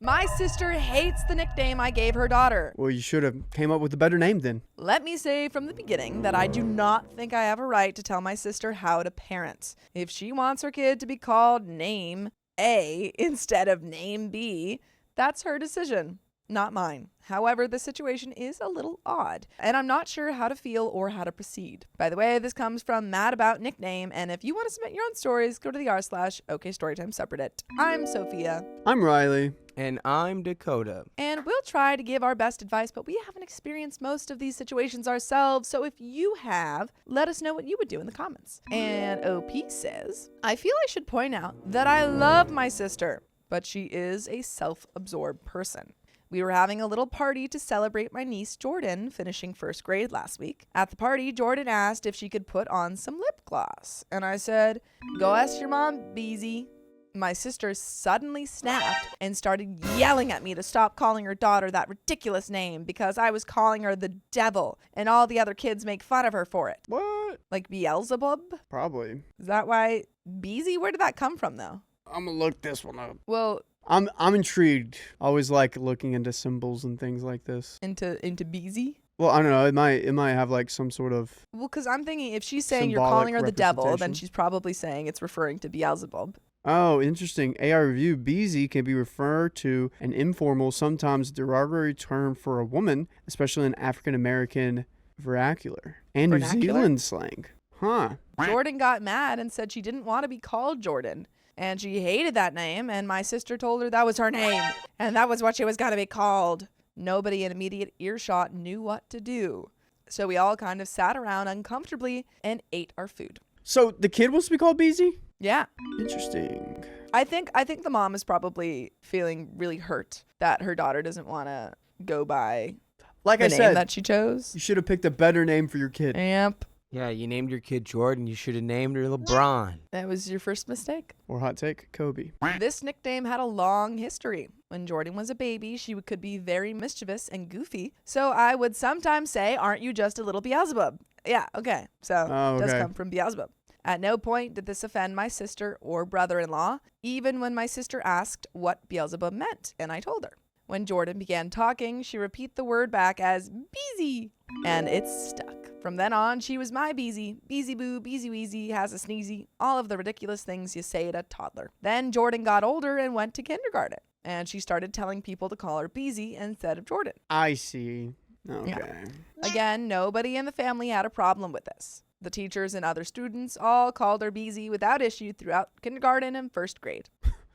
My sister hates the nickname I gave her daughter. Well, you should have came up with a better name then. Let me say from the beginning that I do not think I have a right to tell my sister how to parent. If she wants her kid to be called name A instead of name B, that's her decision, not mine. However, the situation is a little odd, and I'm not sure how to feel or how to proceed. By the way, this comes from Mad About Nickname, and if you want to submit your own stories, go to the r/OKstorytime subreddit. I'm Sophia. I'm Riley. And I'm Dakota. And we'll try to give our best advice, but we haven't experienced most of these situations ourselves, so if you have, let us know what you would do in the comments. And OP says, I feel I should point out that I love my sister, but she is a self-absorbed person. We were having a little party to celebrate my niece Jordan finishing first grade last week. At the party, Jordan asked if she could put on some lip gloss. And I said, go ask your mom, Beezy. My sister suddenly snapped and started yelling at me to stop calling her daughter that ridiculous name because I was calling her the devil and all the other kids make fun of her for it. What? Like Beelzebub? Probably. Is that why? Beezy? Where did that come from though? I'm gonna look this one up. Well, I'm intrigued. I always like looking into symbols and things like this. into Beezy? Well, I don't know. It might have like some sort of. Well, because I'm thinking if she's saying you're symbolic calling her the devil, then representation. she's probably saying it's referring to Beelzebub. Oh, interesting. AI review. Beezy can be referred to an informal, sometimes derogatory term for a woman, especially in African American vernacular and New Vernacular? Zealand slang. Huh. Jordan got mad and said she didn't want to be called Jordan. And she hated that name, and my sister told her that was her name, and that was what she was going to be called. Nobody in immediate earshot knew what to do. So we all kind of sat around uncomfortably and ate our food. So the kid wants to be called Beezy? Yeah. Interesting. I think the mom is probably feeling really hurt that her daughter doesn't want to go by Like the I name said, that she chose. you should have picked a better name for your kid. Yep. Yeah, you named your kid Jordan. You should have named her LeBron. That was your first mistake. Or hot take, Kobe. This nickname had a long history. When Jordan was a baby, she could be very mischievous and goofy. So I would sometimes say, aren't you just a little Beelzebub? Yeah, okay. So it does okay. come from Beelzebub. At no point did this offend my sister or brother-in-law, even when my sister asked what Beelzebub meant, and I told her. When Jordan began talking, she repeated the word back as Beezy, and it stuck. From then on, she was my Beezy. Beezy boo, Beezy wheezy, has a sneezy, all of the ridiculous things you say to a toddler. Then Jordan got older and went to kindergarten, and she started telling people to call her Beezy instead of Jordan. I see. Okay. Yeah. Again, nobody in the family had a problem with this. The teachers and other students all called her Beezy without issue throughout kindergarten and first grade.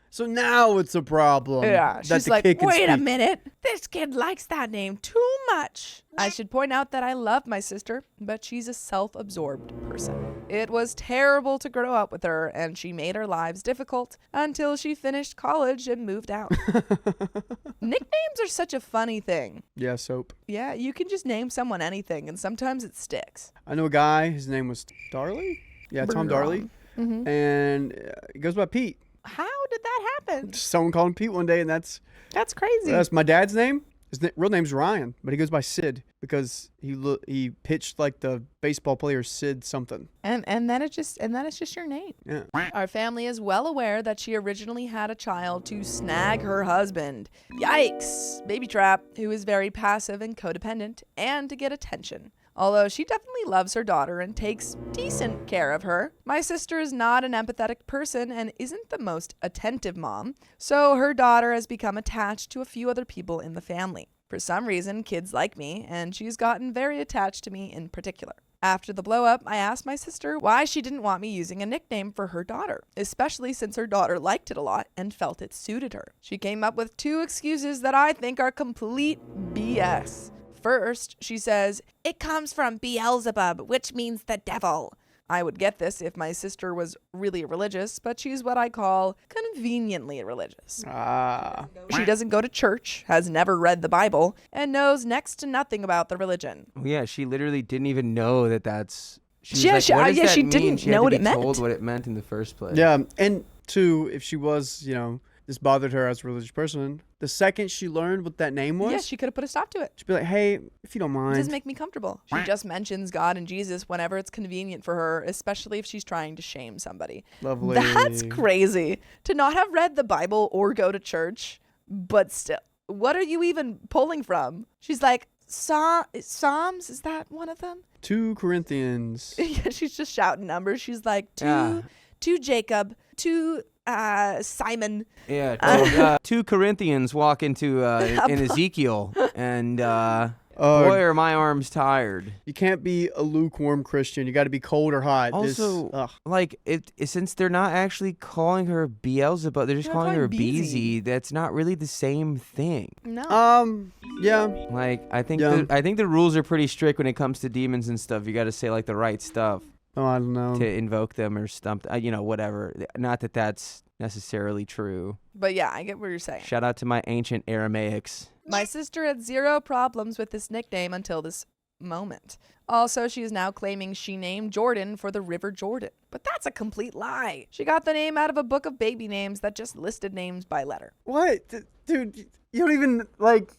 So now it's a problem. Yeah, that she's the like, kid can wait a speak. minute, this kid likes that name too much. I should point out that I love my sister, but she's a self-absorbed person. It was terrible to grow up with her, and she made our lives difficult until she finished college and moved out. Nicknames are such a funny thing. Yeah, soap. Yeah, you can just name someone anything, and sometimes it sticks. I know a guy, his name was Darley? Yeah, Tom Darley. Mm-hmm. And he goes by Pete. How did that happen? Someone called him Pete one day, and that's Crazy. my dad's name. His real name's Ryan, but he goes by Sid because he pitched like the baseball player Sid something. And then it's just your name. Yeah. Our family is well aware that she originally had a child to snag her husband. Yikes! Baby trap, who is very passive and codependent, and to get attention. Although she definitely loves her daughter and takes decent care of her, my sister is not an empathetic person and isn't the most attentive mom, so her daughter has become attached to a few other people in the family. For some reason, kids like me, and she's gotten very attached to me in particular. After the blow-up, I asked my sister why she didn't want me using a nickname for her daughter, especially since her daughter liked it a lot and felt it suited her. She came up with 2 excuses that I think are complete BS. First, she says, it comes from Beelzebub, which means the devil. I would get this if my sister was really religious, but she's what I call conveniently religious. She doesn't go to church, has never read the Bible, and knows next to nothing about the religion. Oh, yeah, she literally didn't even know that's... She didn't know what it meant. Told what it meant in the first place. Yeah, and 2, if she was, this bothered her as a religious person, the second she learned what that name was, Yeah, she could have put a stop to it. she'd be like, hey, if you don't It mind. doesn't make me comfortable. She just mentions God and Jesus whenever it's convenient for her, especially if she's trying to shame somebody. Lovely. That's crazy. To not have read the Bible or go to church, but still, what are you even pulling from? She's like, Psalms, is that one of them? 2 Corinthians. Yeah, she's just shouting numbers. She's like, to Jacob, to Simon. Yeah. 2 Corinthians walk into in Ezekiel, and boy, are my arms tired. You can't be a lukewarm Christian. You got to be cold or hot. Also, like, since they're not actually calling her Beelzebub, they're just calling her Beezy. That's not really the same thing. No. Yeah. Like, I think the rules are pretty strict when it comes to demons and stuff. You got to say like the right stuff. Oh, I don't know. To invoke them or something, whatever. Not that that's necessarily true. But yeah, I get what you're saying. Shout out to my ancient Aramaics. My sister had 0 problems with this nickname until this moment. Also, she is now claiming she named Jordan for the River Jordan. But that's a complete lie. She got the name out of a book of baby names that just listed names by letter. What? Dude, you don't even, like...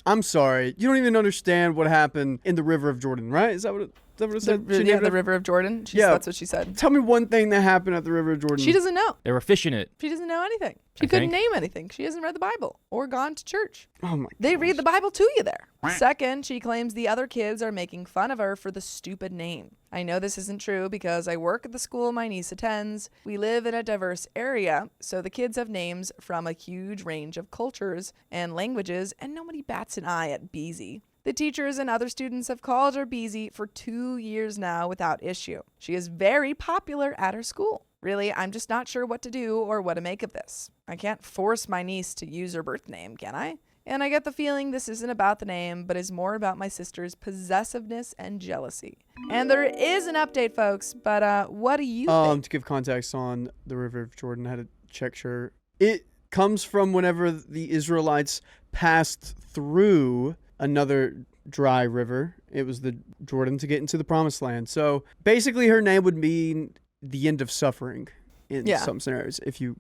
I'm sorry. You don't even understand what happened in the River of Jordan, right? Is that what it said? The River of Jordan? That's what she said. Tell me one thing that happened at the River of Jordan. She doesn't know. They were fishing it. She doesn't know anything. She couldn't name anything. She hasn't read the Bible or gone to church. Oh my They read the Bible to you there. Second, she claims the other kids are making fun of her for the stupid name. I know this isn't true because I work at the school my niece attends. We live in a diverse area, so the kids have names from a huge range of cultures and languages, and nobody bats an eye at Beezy. The teachers and other students have called her Beezy for 2 years now without issue. She is very popular at her school. Really, I'm just not sure what to do or what to make of this. I can't force my niece to use her birth name, can I? And I get the feeling this isn't about the name, but is more about my sister's possessiveness and jealousy. And there is an update, folks, but what do you think? To give context on the River of Jordan, I had to check sure. It comes from whenever the Israelites passed through another dry river. It was the Jordan to get into the promised land. So basically her name would mean the end of suffering in some scenarios if you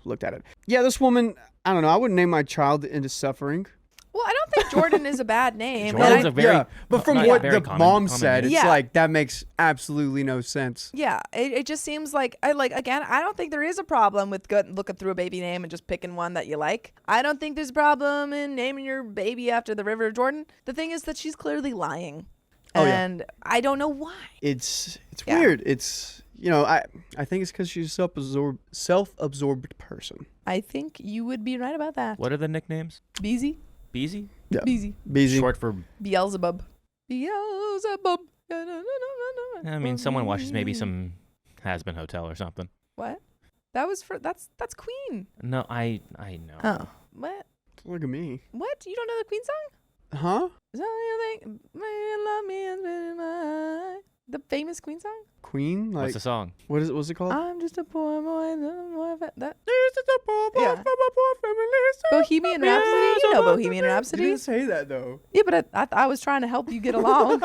looked at it. Yeah, this woman, I don't know, I wouldn't name my child the end of suffering. Well, I don't think Jordan is a bad name. Jordan's a very but from what the mom common said, name. it's like that makes absolutely no sense. Yeah, it just seems like I don't think there is a problem with looking through a baby name and just picking one that you like. I don't think there's a problem in naming your baby after the River of Jordan. The thing is that she's clearly lying. And I don't know why. It's weird. It's I think it's because she's a self-absorbed person. I think you would be right about that. What are the nicknames? Beezy? Beezy? Yeah. Beezy. Short for... Beelzebub. I mean, someone watches maybe some has-been hotel or something. What? That's Queen. No, I know. Oh. What? Look at me. What? You don't know the Queen song? Huh? So you think, man, love me has been in my... The famous Queen song? Queen? Like, What's the song? What's it called? I'm just a poor boy, that. Just a poor boy from a poor family. Bohemian Rhapsody? You know Bohemian You Rhapsody. didn't say that though. Yeah, but I was trying to help you get along.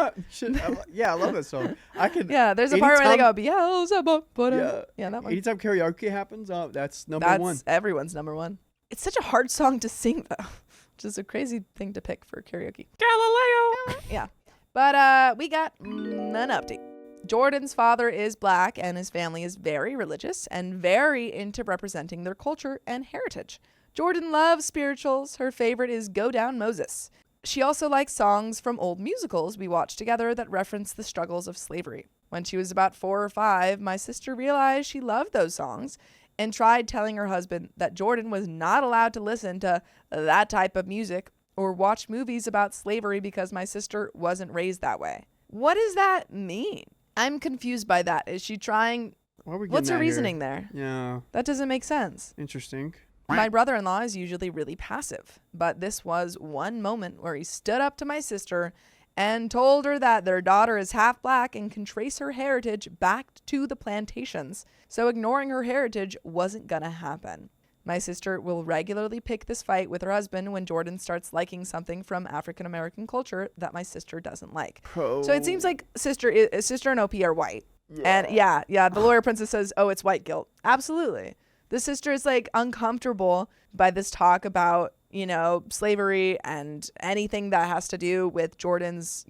Yeah, I love that song. I could. Yeah, there's a part where they go, Beelzebub. Yeah, that one. Anytime karaoke happens, that's number one. That's everyone's number one. It's such a hard song to sing, though, which is a crazy thing to pick for karaoke. Galileo! Yeah. But we got an update. Jordan's father is black and his family is very religious and very into representing their culture and heritage. Jordan loves spirituals. Her favorite is Go Down Moses. She also likes songs from old musicals we watched together that reference the struggles of slavery. When she was about 4 or 5, my sister realized she loved those songs and tried telling her husband that Jordan was not allowed to listen to that type of music or watch movies about slavery because my sister wasn't raised that way. What does that mean? I'm confused by that. Is she trying... What's her reasoning there? Yeah. That doesn't make sense. Interesting. My brother-in-law is usually really passive, but this was one moment where he stood up to my sister and told her that their daughter is half black and can trace her heritage back to the plantations, so ignoring her heritage wasn't gonna happen. My sister will regularly pick this fight with her husband when Jordan starts liking something from African American culture that my sister doesn't like. So it seems like sister and OP are white. Yeah. And the lawyer princess says, oh, it's white guilt. Absolutely. The sister is like uncomfortable by this talk about, slavery and anything that has to do with Jordan's,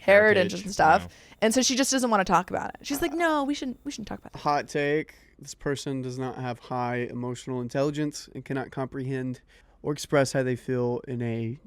heritage and stuff. Yeah. And so she just doesn't want to talk about it. She's like, no, we shouldn't talk about that. Hot take. This person does not have high emotional intelligence and cannot comprehend or express how they feel in a,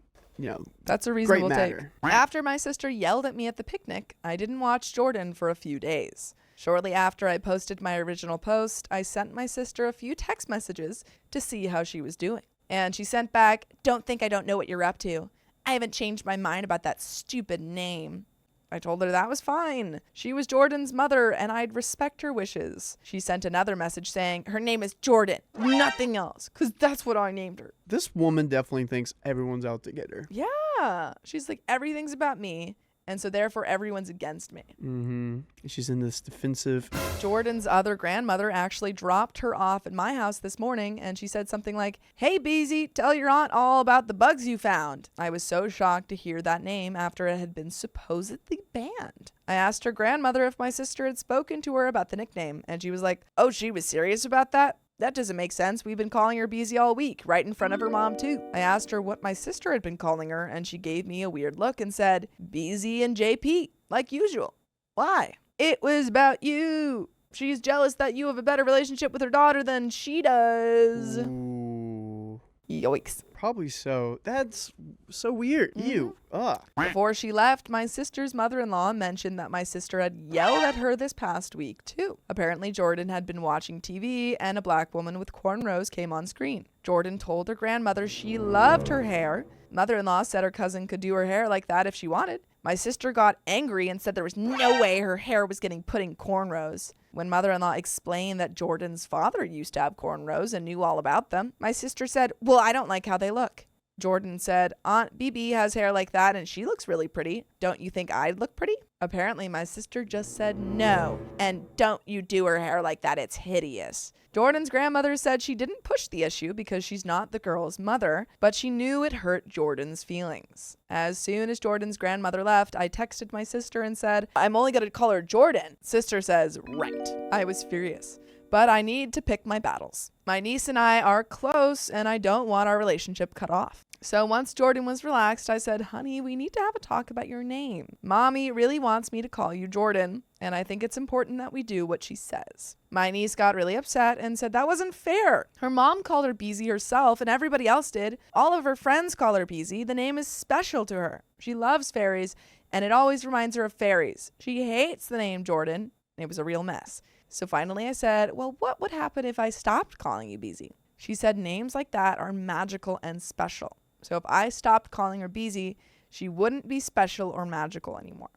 That's a reasonable take. manner. After my sister yelled at me at the picnic, I didn't watch Jordan for a few days. Shortly after I posted my original post, I sent my sister a few text messages to see how she was doing. And she sent back, "Don't think I don't know what you're up to. I haven't changed my mind about that stupid name." I told her that was fine. She was Jordan's mother, and I'd respect her wishes. She sent another message saying, "Her name is Jordan, nothing else, because that's what I named her." This woman definitely thinks everyone's out to get her. Yeah. She's like, everything's about me, and so therefore everyone's against me. Mm-hmm. She's in this defensive. Jordan's other grandmother actually dropped her off at my house this morning, and she said something like, "Hey, Beezy, tell your aunt all about the bugs you found." I was so shocked to hear that name after it had been supposedly banned. I asked her grandmother if my sister had spoken to her about the nickname, and she was like, "Oh, she was serious about that? That doesn't make sense. We've been calling her Beezy all week, right in front of her mom, too." I asked her what my sister had been calling her, and she gave me a weird look and said, "Beezy and JP, like usual." Why? "It was about you. She's jealous that you have a better relationship with her daughter than she does." Ooh. Yoicks. Probably so. That's so weird. Ew. Ugh. Before she left, my sister's mother-in-law mentioned that my sister had yelled at her this past week, too. Apparently, Jordan had been watching TV and a black woman with cornrows came on screen. Jordan told her grandmother she loved her hair. Mother-in-law said her cousin could do her hair like that if she wanted. My sister got angry and said there was no way her hair was getting put in cornrows. When mother-in-law explained that Jordan's father used to have cornrows and knew all about them, my sister said, "Well, I don't like how they look." Jordan said, "Aunt BB has hair like that and she looks really pretty. Don't you think I'd look pretty?" Apparently, my sister just said no. And "Don't you do her hair like that, it's hideous." Jordan's grandmother said she didn't push the issue because she's not the girl's mother, but she knew it hurt Jordan's feelings. As soon as Jordan's grandmother left, I texted my sister and said, "I'm only going to call her Jordan." Sister says, "Right." I was furious. But I need to pick my battles. My niece and I are close, and I don't want our relationship cut off. So once Jordan was relaxed, I said, "Honey, we need to have a talk about your name. Mommy really wants me to call you Jordan, and I think it's important that we do what she says." My niece got really upset and said that wasn't fair. Her mom called her Beezy herself, and everybody else did. All of her friends call her Beezy. The name is special to her. She loves fairies, and it always reminds her of fairies. She hates the name Jordan. It was a real mess. So finally I said, "Well, what would happen if I stopped calling you Beezy?" She said names like that are magical and special. So if I stopped calling her Beezy, she wouldn't be special or magical anymore.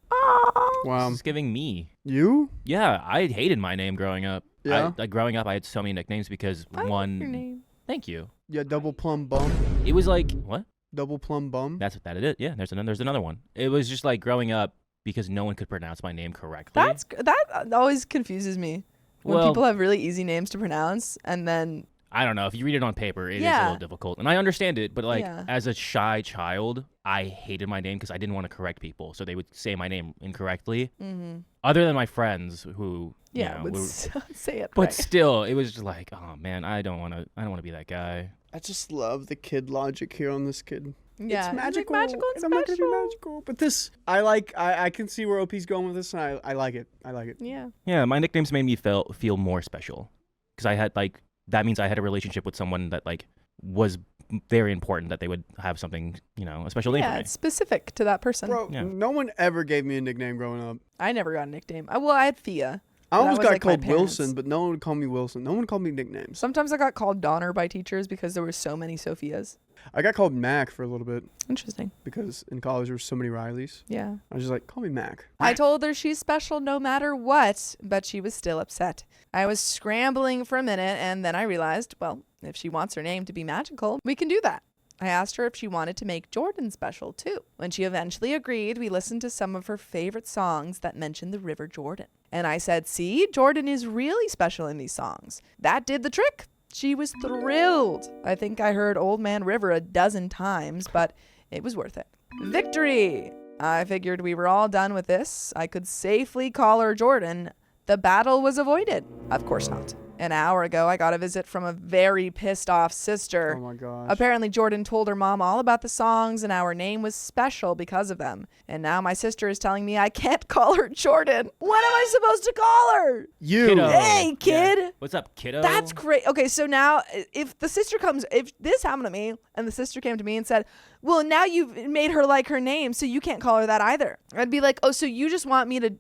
Wow. This is giving me. You? Yeah, I hated my name growing up. Yeah. Growing up, I had so many nicknames because I one. like your name. Thank you. Yeah, double plum bum. It was like what? Double plum bum. That's what that is. Yeah, there's another one. It was just like growing up because no one could pronounce my name correctly. That always confuses me when Well, people have really easy names to pronounce and then I don't know. If you read it on paper, it is a Yeah. little difficult. And I understand it, but like Yeah. as a shy child, I hated my name because I didn't want to correct people. So they would say my name incorrectly. Other than my friends who, would say it but right. still, it was just like, oh man, I don't want to be that guy. I just love the kid logic here on this kid. Yeah, It's magical. magical and I'm not gonna be special. magical. But this, I can see where OP's going with this, and I like it. I like it. Yeah. Yeah, my nicknames made me feel more special because I had like that means I had a relationship with someone that like was very important that they would have something, a special name Yeah, for me. it's specific to that person. Bro, Yeah. no one ever gave me a nickname growing up. I never got a nickname. I had Thea. I That almost was, got like, my called parents. Wilson, but no one would call me Wilson. No one called me nicknames. Sometimes I got called Donner by teachers because there were so many Sophias. I got called Mac for a little bit Interesting. because in college there were so many Rileys. Yeah. I was just like, call me Mac. I told her she's special no matter what, but she was still upset. I was scrambling for a minute, and then I realized, well, if she wants her name to be magical, we can do that. I asked her if she wanted to make Jordan special, too. When she eventually agreed, we listened to some of her favorite songs that mentioned the River Jordan. And I said, "See, Jordan is really special in these songs." That did the trick. She was thrilled. I think I heard Old Man River a dozen times, but it was worth it. Victory! I figured we were all done with this. I could safely call her Jordan. The battle was avoided. Of course not. An hour ago, I got a visit from a very pissed off sister. Oh my gosh. Apparently, Jordan told her mom all about the songs and our name was special because of them. And now my sister is telling me I can't call her Jordan. What am I supposed to call her? You. Kiddo. Hey, kid. Yeah. What's up, kiddo? That's great. Okay, so now if this happened to me and the sister came to me and said, well, now you've made her like her name, so you can't call her that either. I'd be like, oh, so you just want me to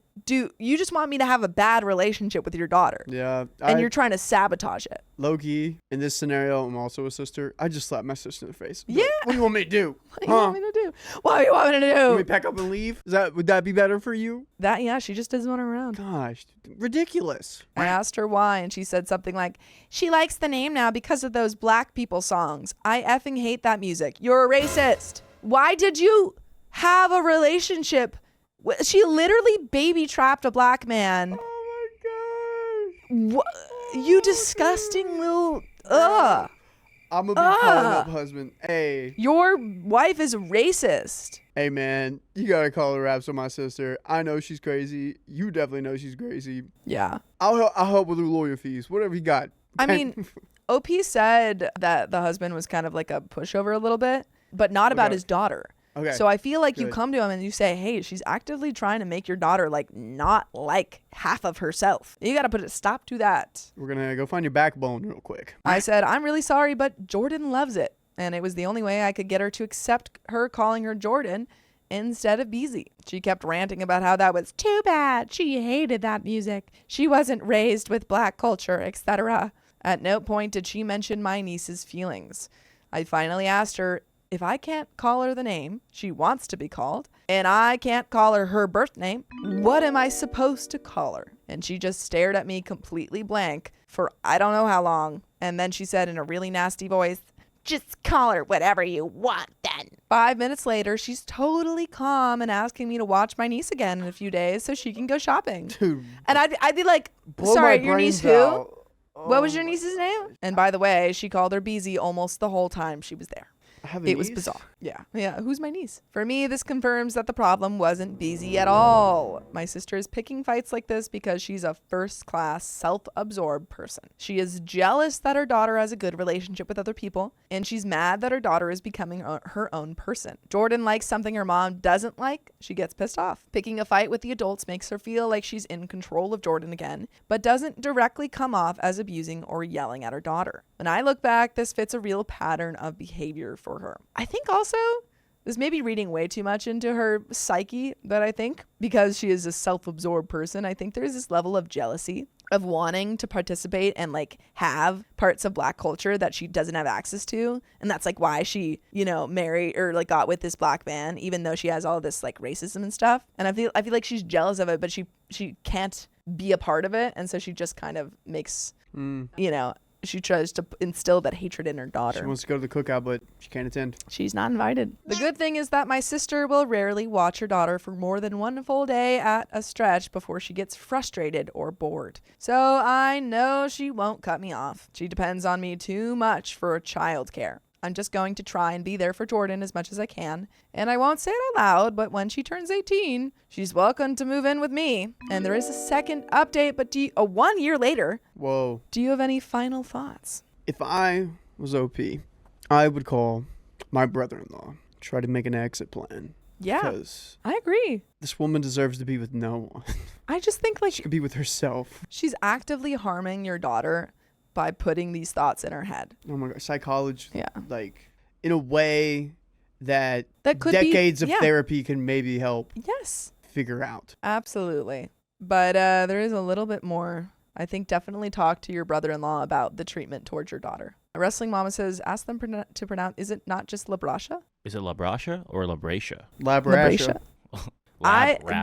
have a bad relationship with your daughter. Yeah. And you're trying to sabotage it. Low-key, in this scenario, I'm also a sister. I just slapped my sister in the face. Yeah. What do you want me to do? What do you want me to do? What do you want me to Want me do? to pack up and leave? Would that be better for you? Yeah, she just doesn't want her around. Gosh, ridiculous. I asked her why, and she said something like, she likes the name now because of those black people songs. I effing hate that music. You're a racist. Why did you have a relationship? She literally baby trapped a black man. Oh my gosh. You disgusting little... Ugh. I'm going to be calling up husband. Hey. Your wife is racist. Hey, man, you got to call the raps on my sister. I know she's crazy. You definitely know she's crazy. Yeah. I'll help with her lawyer fees. Whatever you got. I mean, OP said that the husband was kind of like a pushover a little bit, but not about his daughter. Okay. So I feel like you Good. come to him and you say, hey, she's actively trying to make your daughter like not like half of herself. You got to put a stop to that. We're going to go find your backbone real quick. I said, I'm really sorry, but Jordan loves it. And it was the only way I could get her to accept her calling her Jordan instead of Beezy. She kept ranting about how that was too bad. She hated that music. She wasn't raised with black culture, etc. At no point did she mention my niece's feelings. I finally asked her, if I can't call her the name she wants to be called, and I can't call her her birth name, what am I supposed to call her? And she just stared at me completely blank for I don't know how long. And then she said in a really nasty voice, just call her whatever you want then. 5 minutes later, she's totally calm and asking me to watch my niece again in a few days so she can go shopping. Dude. And I'd be like, Blow sorry, my your niece brains who? out. What was your niece's name? And by the way, she called her Beezy almost the whole time she was there. I have a It was niece? bizarre. Yeah. Who's my niece? For me, this confirms that the problem wasn't Beezy at all. My sister is picking fights like this because she's a first-class, self-absorbed person. She is jealous that her daughter has a good relationship with other people, and she's mad that her daughter is becoming her own person. Jordan likes something her mom doesn't like. She gets pissed off. Picking a fight with the adults makes her feel like she's in control of Jordan again, but doesn't directly come off as abusing or yelling at her daughter. When I look back, this fits a real pattern of behavior for her. I think also this may be reading way too much into her psyche, but I think because she is a self-absorbed person, I think there's this level of jealousy of wanting to participate and like have parts of black culture that she doesn't have access to. And that's like why she, married or like got with this black man, even though she has all this like racism and stuff. And I feel like she's jealous of it, but she can't be a part of it. And so she just kind of makes, she tries to instill that hatred in her daughter. She wants to go to the cookout, but she can't attend. She's not invited. The good thing is that my sister will rarely watch her daughter for more than one full day at a stretch before she gets frustrated or bored. So I know she won't cut me off. She depends on me too much for childcare. I'm just going to try and be there for Jordan as much as I can. And I won't say it out loud, but when she turns 18, she's welcome to move in with me. And there is a second update, but 1 year later. Whoa. Do you have any final thoughts? If I was OP, I would call my brother-in-law, try to make an exit plan. Yeah, Because I agree. this woman deserves to be with no one. I just think like She could be with herself. she's actively harming your daughter by putting these thoughts in her head. Oh my God. Psychology, Yeah. like, in a way that Could decades be, of therapy can maybe help Yes, figure out. absolutely. But there is a little bit more. I think definitely talk to your brother-in-law about the treatment towards your daughter. Wrestling Mama says, ask them to pronounce, is it not just Labrasha? Is it Labrasha or Labracia? Labrasha.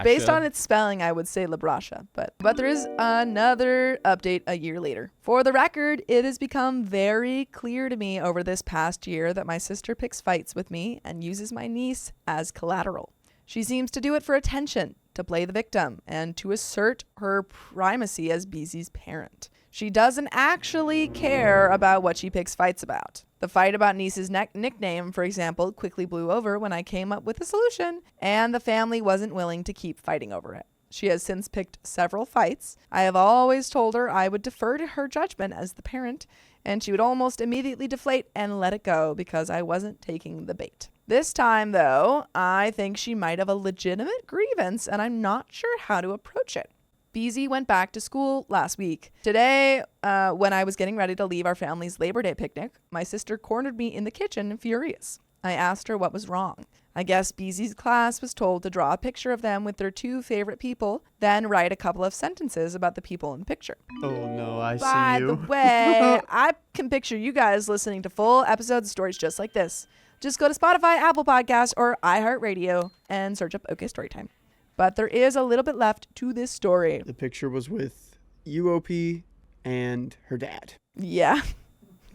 Based on its spelling, I would say Labrasha, but there is another update a year later. For the record, it has become very clear to me over this past year that my sister picks fights with me and uses my niece as collateral. She seems to do it for attention, to play the victim, and to assert her primacy as Beezy's parent. She doesn't actually care about what she picks fights about. The fight about niece's nickname, for example, quickly blew over when I came up with a solution, and the family wasn't willing to keep fighting over it. She has since picked several fights. I have always told her I would defer to her judgment as the parent, and she would almost immediately deflate and let it go because I wasn't taking the bait. This time, though, I think she might have a legitimate grievance, and I'm not sure how to approach it. BZ went back to school last week. Today, when I was getting ready to leave our family's Labor Day picnic, my sister cornered me in the kitchen, furious. I asked her what was wrong. I guess BZ's class was told to draw a picture of them with their 2 favorite people, then write a couple of sentences about the people in the picture. Oh no, I By see the you. way, I can picture you guys listening to full episodes of stories just like this. Just go to Spotify, Apple Podcasts, or iHeartRadio and search up OK Storytime. But there is a little bit left to this story. The picture was with UOP and her dad. Yeah,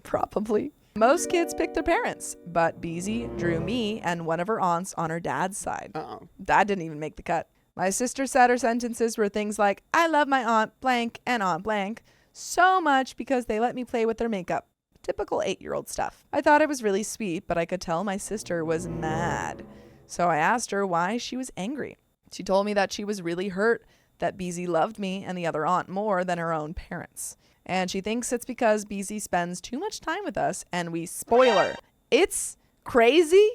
probably. Most kids pick their parents, but BZ drew me and one of her aunts on her dad's side. Uh-oh. That didn't even make the cut. My sister said her sentences were things like, I love my aunt blank and aunt blank so much because they let me play with their makeup. Typical 8-year-old stuff. I thought it was really sweet, but I could tell my sister was mad. So I asked her why she was angry. She told me that she was really hurt that BZ loved me and the other aunt more than her own parents. And she thinks it's because BZ spends too much time with us and we spoil her. It's crazy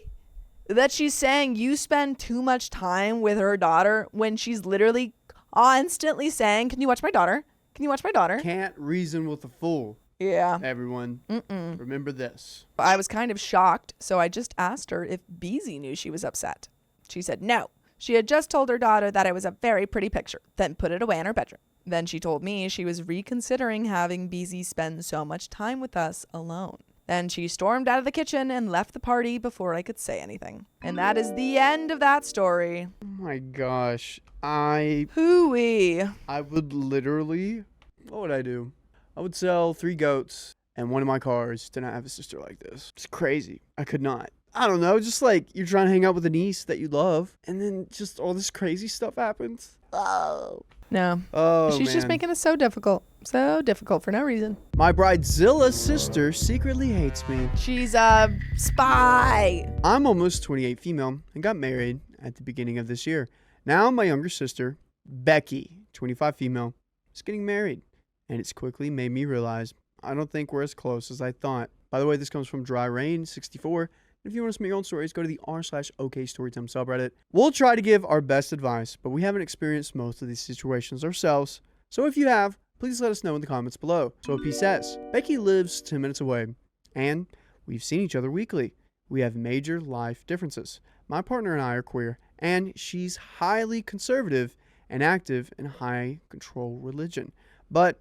that she's saying you spend too much time with her daughter when she's literally constantly saying, can you watch my daughter? Can you watch my daughter? Can't reason with a fool, Yeah. everyone. Remember this. I was kind of shocked, so I just asked her if BZ knew she was upset. She said no. She had just told her daughter that it was a very pretty picture, then put it away in her bedroom. Then she told me she was reconsidering having BZ spend so much time with us alone. Then she stormed out of the kitchen and left the party before I could say anything. And that is the end of that story. Oh my gosh. Hooey. I would literally, what would I do? I would sell 3 goats and one of my cars to not have a sister like this. It's crazy. I could not. I don't know, just like you're trying to hang out with a niece that you love, and then just all this crazy stuff happens. Oh. No. Oh, She's just making it so difficult. So difficult for no reason. My bridezilla sister secretly hates me. She's a spy. I'm almost 28 female and got married at the beginning of this year. Now my younger sister, Becky, 25 female, is getting married. And it's quickly made me realize I don't think we're as close as I thought. By the way, this comes from Dry Rain 64. If you want to submit your own stories, go to the r/OKStorytime subreddit. We'll try to give our best advice, but we haven't experienced most of these situations ourselves. So if you have, please let us know in the comments below. So OP says, Becky lives 10 minutes away, and we've seen each other weekly. We have major life differences. My partner and I are queer, and she's highly conservative and active in high control religion. But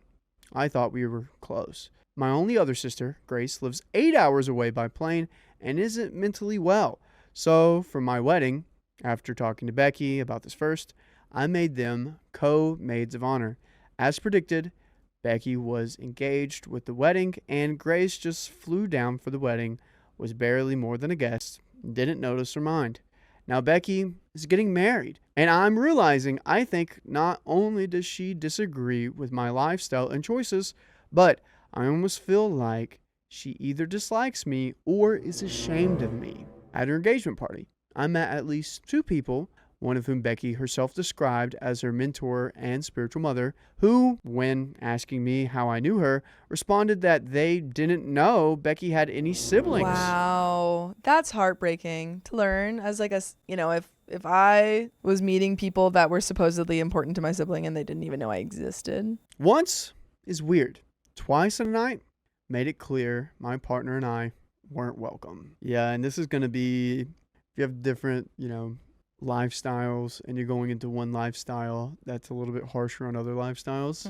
I thought we were close. My only other sister, Grace, lives 8 hours away by plane and isn't mentally well. So for my wedding, after talking to Becky about this first, I made them co-maids of honor. As predicted, Becky was engaged with the wedding, and Grace just flew down for the wedding, was barely more than a guest, didn't notice or mind. Now Becky is getting married, and I'm realizing I think not only does she disagree with my lifestyle and choices, but I almost feel like she either dislikes me or is ashamed of me. At her engagement party, I met at least 2 people, one of whom Becky herself described as her mentor and spiritual mother, who, when asking me how I knew her, responded that they didn't know Becky had any siblings. Wow. That's heartbreaking to learn as like if I was meeting people that were supposedly important to my sibling and they didn't even know I existed. Once is weird. Twice in a night made it clear my partner and I weren't welcome. Yeah, and this is going to be, if you have different, lifestyles and you're going into one lifestyle that's a little bit harsher on other lifestyles,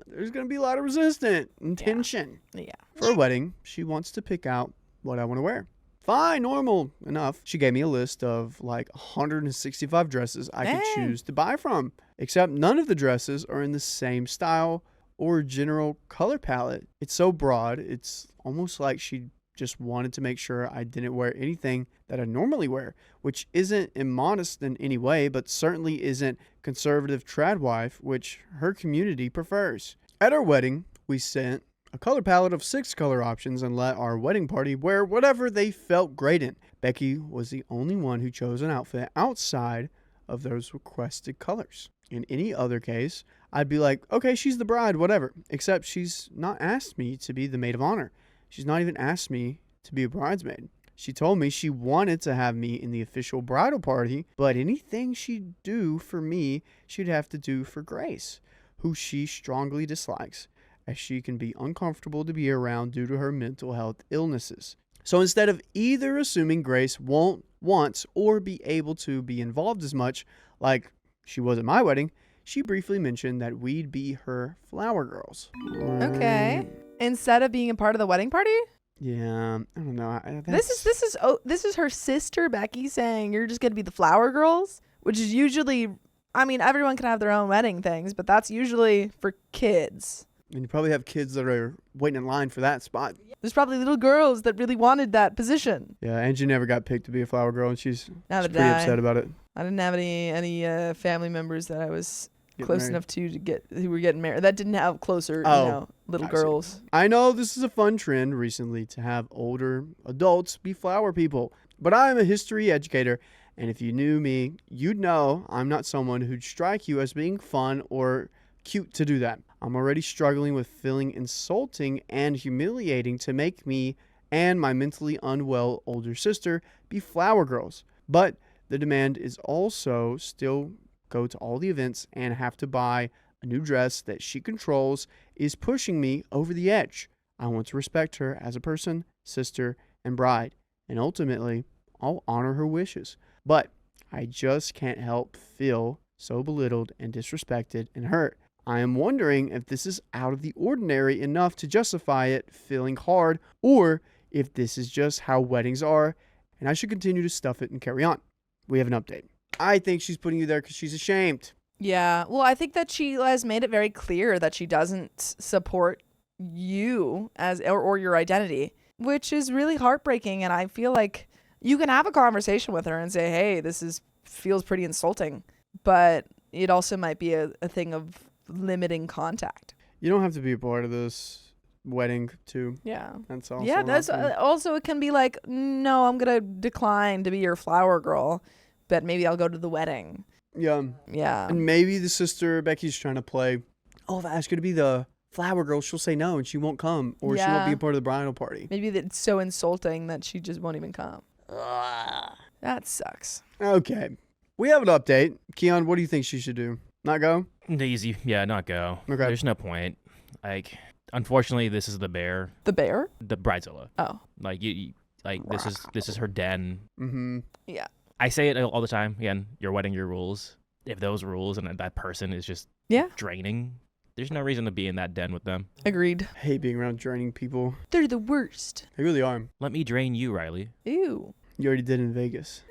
there's going to be a lot of resistance and tension. Yeah. For a wedding, she wants to pick out what I want to wear. Fine, normal enough. She gave me a list of like 165 dresses I could choose to buy from, except none of the dresses are in the same style or general color palette. It's so broad, it's almost like she just wanted to make sure I didn't wear anything that I normally wear, which isn't immodest in any way, but certainly isn't conservative trad wife, which her community prefers. At our wedding, we sent a color palette of 6 color options and let our wedding party wear whatever they felt great in. Becky was the only one who chose an outfit outside of those requested colors. In any other case, I'd be like, okay, she's the bride, whatever. Except she's not asked me to be the maid of honor. She's not even asked me to be a bridesmaid. She told me she wanted to have me in the official bridal party, but anything she'd do for me, she'd have to do for Grace, who she strongly dislikes, as she can be uncomfortable to be around due to her mental health illnesses. So instead of either assuming Grace won't want or be able to be involved as much, like she was at my wedding, she briefly mentioned that we'd be her flower girls. Okay. Instead of being a part of the wedding party? Yeah, I don't know. This is her sister Becky saying you're just gonna be the flower girls, which is usually, I mean, everyone can have their own wedding things, but that's usually for kids. And you probably have kids that are waiting in line for that spot. There's probably little girls that really wanted that position. Yeah, Angie never got picked to be a flower girl, and she's Neither pretty did I. upset about it. I didn't have any family members that I was Getting close married. enough to get who were getting married. That didn't have closer, little I see. girls. I know this is a fun trend recently to have older adults be flower people, but I'm a history educator, and if you knew me, you'd know I'm not someone who'd strike you as being fun or cute to do that. I'm already struggling with feeling insulting and humiliating to make me and my mentally unwell older sister be flower girls. But the demand is also still go to all the events and have to buy a new dress that she controls is pushing me over the edge. I want to respect her as a person, sister, and bride, and ultimately, I'll honor her wishes. But I just can't help feel so belittled and disrespected and hurt. I am wondering if this is out of the ordinary enough to justify it feeling hard, or if this is just how weddings are, and I should continue to stuff it and carry on. We have an update. I think she's putting you there because she's ashamed. Yeah. Well, I think that she has made it very clear that she doesn't support you as or your identity, which is really heartbreaking. And I feel like you can have a conversation with her and say, hey, feels pretty insulting, but it also might be a thing of limiting contact. You don't have to be a part of this wedding too. Yeah. That's also Yeah, that's also it can be like, no, I'm going to decline to be your flower girl, but maybe I'll go to the wedding. Yeah. Yeah. And maybe the sister Becky's trying to play, oh, if I ask her to be the flower girl, she'll say no and she won't come, or she won't be a part of the bridal party. Maybe it's so insulting that she just won't even come. That sucks. Okay. We have an update. Keon, what do you think she should do? Not go? Easy. Yeah, not go. Okay. There's no point. Like, unfortunately, this is the bear, The bear? the bridezilla. Oh. Like this is her den. Mm-hmm. Yeah. I say it all the time. Again, your wedding, your rules. If those rules and that person is just draining, there's no reason to be in that den with them. Agreed. I hate being around draining people. They're the worst. They really are. Let me drain you, Riley. Ew. You already did in Vegas.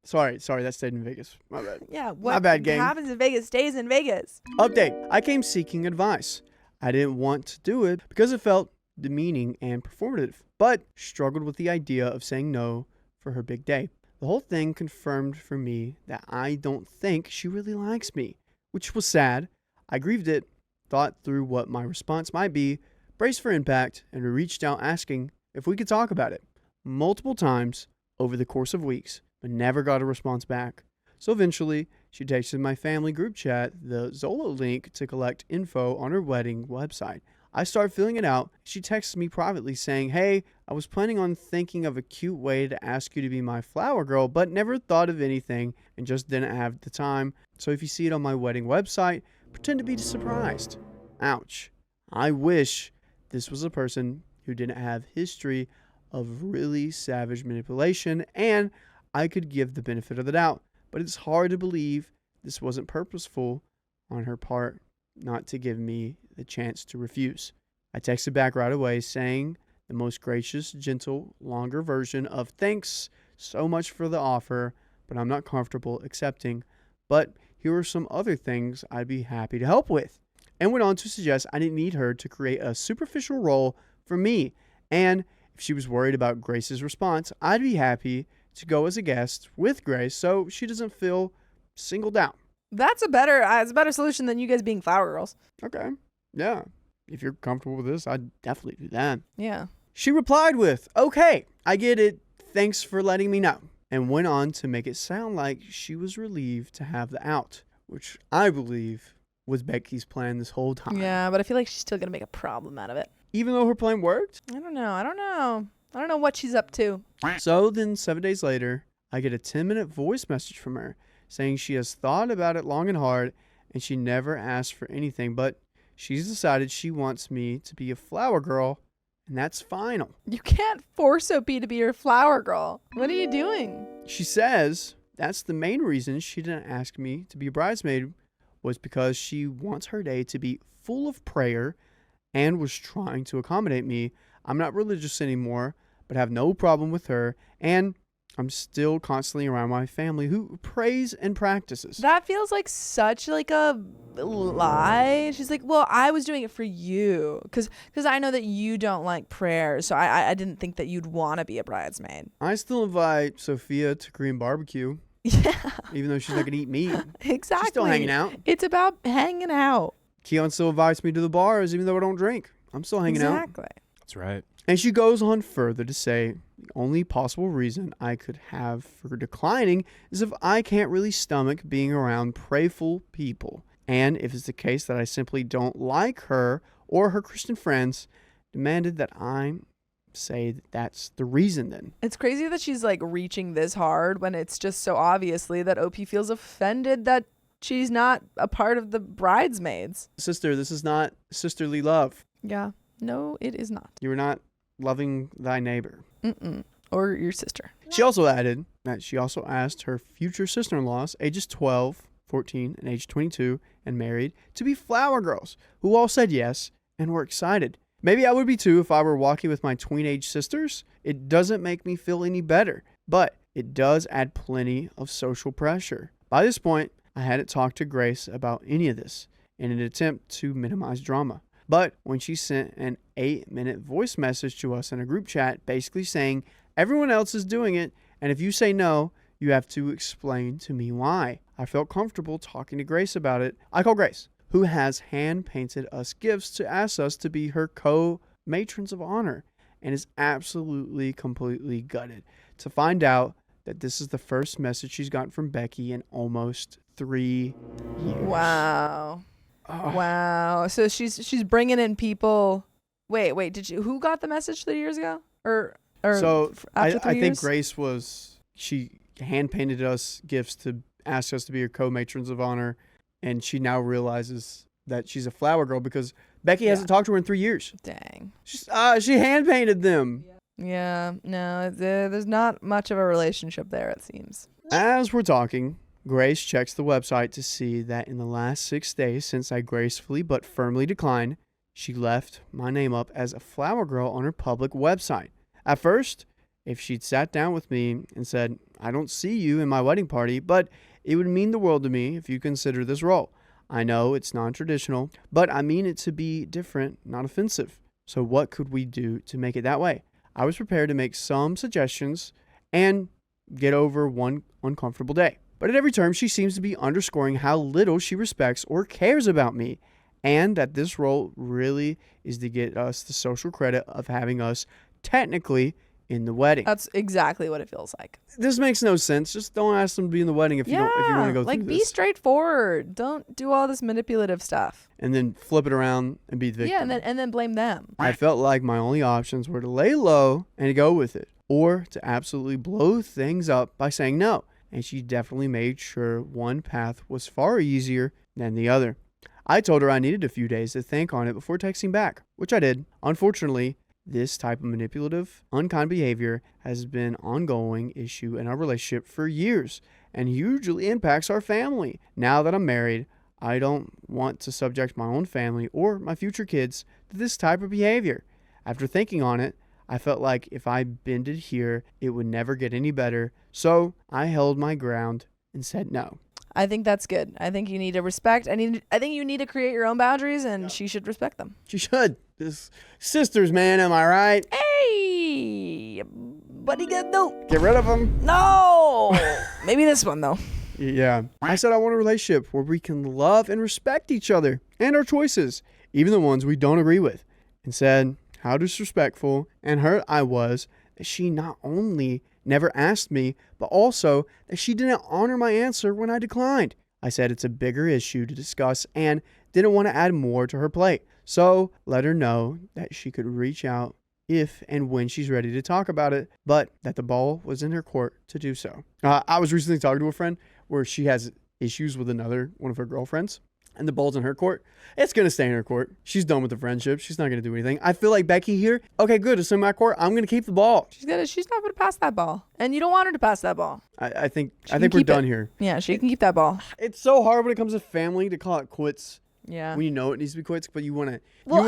Sorry, that stayed in Vegas. My bad. Yeah, what My bad, gang. happens in Vegas stays in Vegas. Update. I came seeking advice. I didn't want to do it because it felt demeaning and performative, but struggled with the idea of saying no for her big day. The whole thing confirmed for me that I don't think she really likes me, which was sad. I grieved it, thought through what my response might be, braced for impact, and reached out asking if we could talk about it multiple times over the course of weeks, but never got a response back. So eventually, she texted my family group chat the Zolo link to collect info on her wedding website. I start filling it out. She texts me privately saying, hey, I was planning on thinking of a cute way to ask you to be my flower girl, but never thought of anything and just didn't have the time. So if you see it on my wedding website, pretend to be surprised. Ouch. I wish this was a person who didn't have history of really savage manipulation and I could give the benefit of the doubt. But it's hard to believe this wasn't purposeful on her part not to give me the chance to refuse. I texted back right away saying the most gracious, gentle, longer version of thanks so much for the offer, but I'm not comfortable accepting. But here are some other things I'd be happy to help with. And went on to suggest I didn't need her to create a superficial role for me. And if she was worried about Grace's response, I'd be happy to go as a guest with Grace so she doesn't feel singled out. That's it's a better solution than you guys being flower girls. Okay. Yeah. If you're comfortable with this, I'd definitely do that. Yeah. She replied with, okay, I get it. Thanks for letting me know. And went on to make it sound like she was relieved to have the out. which I believe was Becky's plan this whole time. Yeah, but I feel like she's still going to make a problem out of it. Even though her plan worked? I don't know. I don't know what she's up to. So then 7 days later, I get a 10-minute voice message from her saying she has thought about it long and hard and she never asked for anything, but she's decided she wants me to be a flower girl, and that's final. You can't force OP to be your flower girl. What are you doing? She says that's the main reason she didn't ask me to be a bridesmaid was because she wants her day to be full of prayer and was trying to accommodate me. I'm not religious anymore, but have no problem with her, and I'm still constantly around my family who prays and practices. That feels like such like a lie. She's like, well, I was doing it for you because I know that you don't like prayer, so I didn't think that you'd want to be a bridesmaid. I still invite Sophia to Korean barbecue. Yeah. Even though she's not going to eat meat. Exactly. She's still hanging out. It's about hanging out. Keon still invites me to the bars even though I don't drink. I'm still hanging out. Exactly. That's right. And she goes on further to say the only possible reason I could have for declining is if I can't really stomach being around prayerful people. And if it's the case that I simply don't like her or her Christian friends, demanded that I say that that's the reason then. It's crazy that she's like reaching this hard when it's just so obviously that OP feels offended that she's not a part of the bridesmaids. Sister, this is not sisterly love. Yeah. No, it is not. You are not loving thy neighbor. Or your sister. She also added that she also asked her future sister-in-laws, ages 12, 14, and age 22, and married, to be flower girls, who all said yes and were excited. Maybe I would be too if I were walking with my tween-age sisters. It doesn't make me feel any better, but it does add plenty of social pressure. By this point, I hadn't talked to Grace about any of this in an attempt to minimize drama. But when she sent an 8-minute voice message to us in a group chat basically saying everyone else is doing it, and if you say no, you have to explain to me why. I felt comfortable talking to Grace about it. I call Grace, who has hand-painted us gifts to ask us to be her co-matrons of honor, and is absolutely, completely gutted to find out that this is the first message she's gotten from Becky in almost 3 years. Wow. Wow. So she's bringing in people. Wait. Who got the message 3 years ago? Or so after 3 I think years? Grace she hand painted us gifts to ask us to be her co-matrons of honor, and she now realizes that she's a flower girl because Becky hasn't talked to her in 3 years. Dang. She hand painted them. Yeah. No, there's not much of a relationship there, it seems. As we're talking, Grace checks the website to see that in the last 6 days since I gracefully but firmly declined, she left my name up as a flower girl on her public website. At first, if she'd sat down with me and said, I don't see you in my wedding party, but it would mean the world to me if you consider this role. I know it's non-traditional, but I mean it to be different, not offensive. So what could we do to make it that way? I was prepared to make some suggestions and get over one uncomfortable day. But at every turn, she seems to be underscoring how little she respects or cares about me, and that this role really is to get us the social credit of having us technically in the wedding. That's exactly what it feels like. This makes no sense. Just don't ask them to be in the wedding if you want to go through this. Be straightforward. Don't do all this manipulative stuff. And then flip it around and be the victim. Yeah, and then blame them. I felt like my only options were to lay low and to go with it, or to absolutely blow things up by saying no. And she definitely made sure one path was far easier than the other. I told her I needed a few days to think on it before texting back, which I did. Unfortunately, this type of manipulative, unkind behavior has been an ongoing issue in our relationship for years and hugely impacts our family. Now that I'm married, I don't want to subject my own family or my future kids to this type of behavior. After thinking on it, I felt like if I bended here, it would never get any better. So I held my ground and said no. I think that's good. I think you need to respect. I think you need to create your own boundaries, and she should respect them. She should. This sisters, man, am I right? Hey, what are you gonna do? Get rid of them. No. Maybe this one though. Yeah. I said I want a relationship where we can love and respect each other and our choices, even the ones we don't agree with. And said how disrespectful and hurt I was that she not only never asked me, but also that she didn't honor my answer when I declined. I said it's a bigger issue to discuss and didn't want to add more to her plate. So let her know that she could reach out if and when she's ready to talk about it, but that the ball was in her court to do so. I was recently talking to a friend where she has issues with one of her girlfriends, and the ball's in her court. It's going to stay in her court. She's done with the friendship. She's not going to do anything. I feel like Becky here, okay, good, it's in my court. I'm going to keep the ball. She's not going to pass that ball. And you don't want her to pass that ball. I think we're done here. Yeah, she can keep that ball. It's so hard when it comes to family to call it quits. Yeah. When you know it needs to be quits, but you want to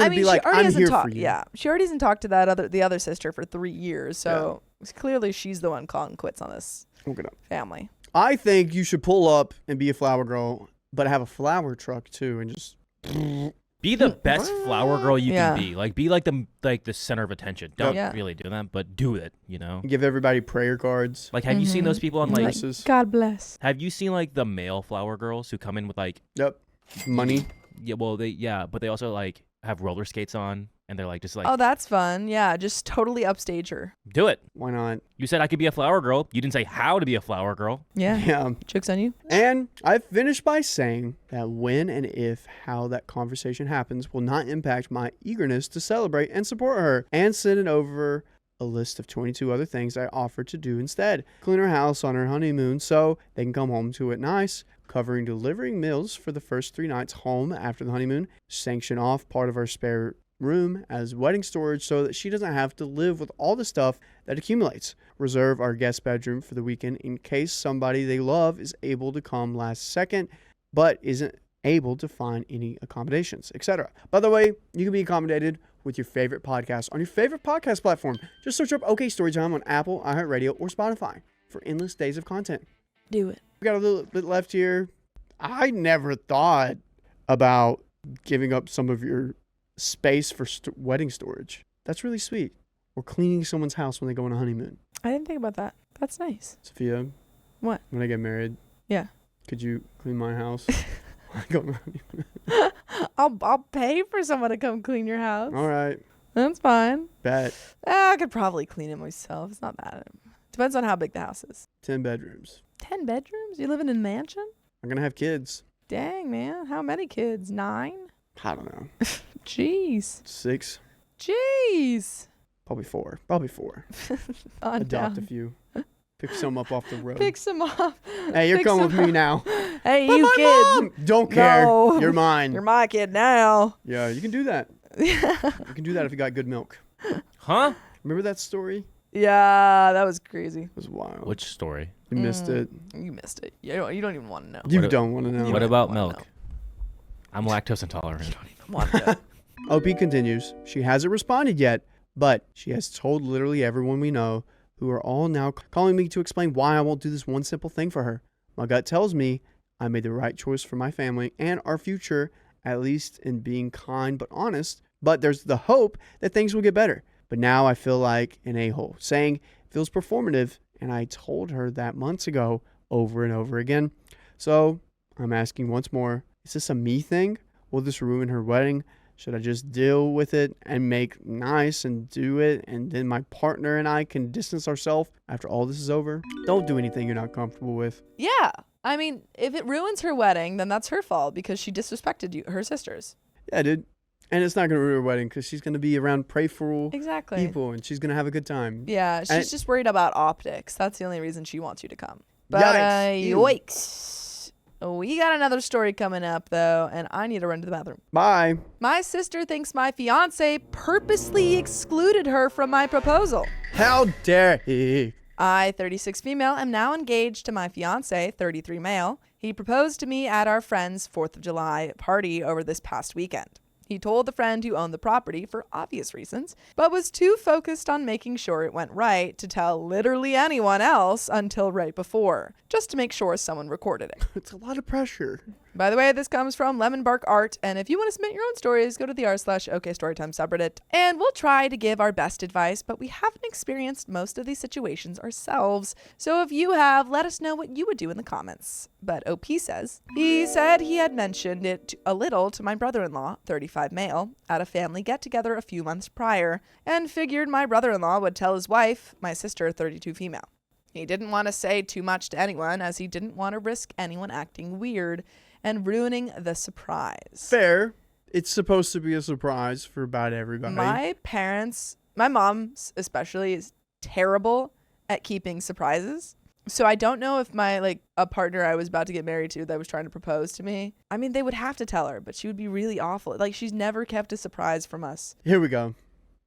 be like, I'm here for you. Yeah. She already hasn't talked to the other sister for 3 years. So clearly she's the one calling quits on this family. I think you should pull up and be a flower girl, but have a flower truck too, and just be the best flower girl you can be. Like, be like the center of attention. Don't really do that, but do it. You know, give everybody prayer cards. Like, have you seen those people on like God bless? Have you seen like the male flower girls who come in with like money? Yeah, well, but they also like have roller skates on, and they're like just like, oh, that's fun. Yeah, just totally upstage her. Do it. Why not? You said I could be a flower girl. You didn't say how to be a flower girl. Yeah. Joke's on you. And I finished by saying that when and if how that conversation happens will not impact my eagerness to celebrate and support her, and send it over a list of 22 other things I offered to do instead. Clean her house on her honeymoon so they can come home to it nice, covering delivering meals for the first 3 nights home after the honeymoon, sanction off part of our spare room as wedding storage so that she doesn't have to live with all the stuff that accumulates, reserve our guest bedroom for the weekend in case somebody they love is able to come last second but isn't able to find any accommodations, etc. By the way, you can be accommodated with your favorite podcast on your favorite podcast platform. Just search up OK Storytime on Apple, iHeartRadio, or Spotify for endless days of content. Do it. We got a little bit left here. I never thought about giving up some of your space for wedding storage. That's really sweet. Or cleaning someone's house when they go on a honeymoon. I didn't think about that. That's nice. Sophia. What? When I get married. Yeah. Could you clean my house? When I go on a honeymoon? I'll pay for someone to come clean your house. All right. That's fine. Bet. I could probably clean it myself. It's not bad. Depends on how big the house is. 10 bedrooms. 10 bedrooms? You living in a mansion? I'm going to have kids. Dang, man. How many kids? 9? I don't know. Jeez. 6. Jeez. Probably 4. Adopt a few. Pick some up off the road. Pick some up. Hey, you're coming with me now. Hey, but you my kid. Mom! Don't care. No. You're mine. You're my kid now. Yeah, you can do that. You can do that if you got good milk. Huh? Remember that story? Yeah, that was crazy. It was wild. Which story? You missed it. You missed it. You don't even want to know. You don't want to know. What about milk? I'm lactose intolerant. Want to. OP continues. She hasn't responded yet, but she has told literally everyone we know, who are all now calling me to explain why I won't do this one simple thing for her. My gut tells me I made the right choice for my family and our future, at least in being kind but honest, but there's the hope that things will get better. But now I feel like an a-hole, saying it feels performative, and I told her that months ago over and over again. So I'm asking once more, is this a me thing? Will this ruin her wedding? Should I just deal with it and make nice and do it, and then my partner and I can distance ourselves after all this is over? Don't do anything you're not comfortable with. Yeah. I mean, if it ruins her wedding, then that's her fault because she disrespected her sisters. Yeah, dude. And it's not going to ruin her wedding because she's going to be around prayerful people and she's going to have a good time. Yeah, she's just worried about optics. That's the only reason she wants you to come. But yikes. We got another story coming up, though, and I need to run to the bathroom. Bye. My sister thinks my fiance purposely excluded her from my proposal. How dare he? I, 36 female, am now engaged to my fiance, 33 male. He proposed to me at our friend's 4th of July party over this past weekend. He told the friend who owned the property for obvious reasons, but was too focused on making sure it went right to tell literally anyone else until right before, just to make sure someone recorded it. It's a lot of pressure. By the way, this comes from Lemon Bark Art, and if you want to submit your own stories, go to the r/OKStorytime subreddit, and we'll try to give our best advice, but we haven't experienced most of these situations ourselves, so if you have, let us know what you would do in the comments. But OP says, he said he had mentioned it a little to my brother-in-law, 35 male, at a family get-together a few months prior, and figured my brother-in-law would tell his wife, my sister, 32 female. He didn't want to say too much to anyone as he didn't want to risk anyone acting weird and ruining the surprise. Fair. It's supposed to be a surprise for about everybody. My mom especially, is terrible at keeping surprises. So I don't know if a partner I was about to get married to that was trying to propose to me, I mean, they would have to tell her, but she would be really awful. Like, she's never kept a surprise from us. Here we go.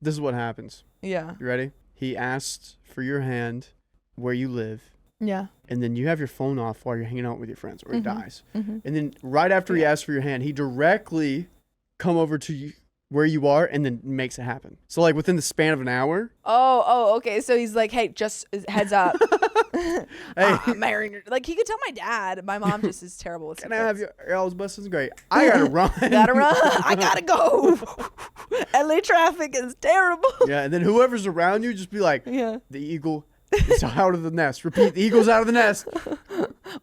This is what happens. Yeah. You ready? He asked for your hand, where you live, Yeah. and then you have your phone off while you're hanging out with your friends, or he dies. Mm-hmm. And then right after he asks for your hand, he directly come over to you where you are and then makes it happen. So like within the span of an hour. Oh, okay. So he's like, hey, just heads up. Hey, I'm marrying her. Like, he could tell my dad. My mom just is terrible with can I have your L's buses? Great. I gotta run. Gotta run. I gotta go. LA traffic is terrible. Yeah, and then whoever's around you, just be like, Yeah. the eagle is out of the nest. Repeat, the eagle's out of the nest.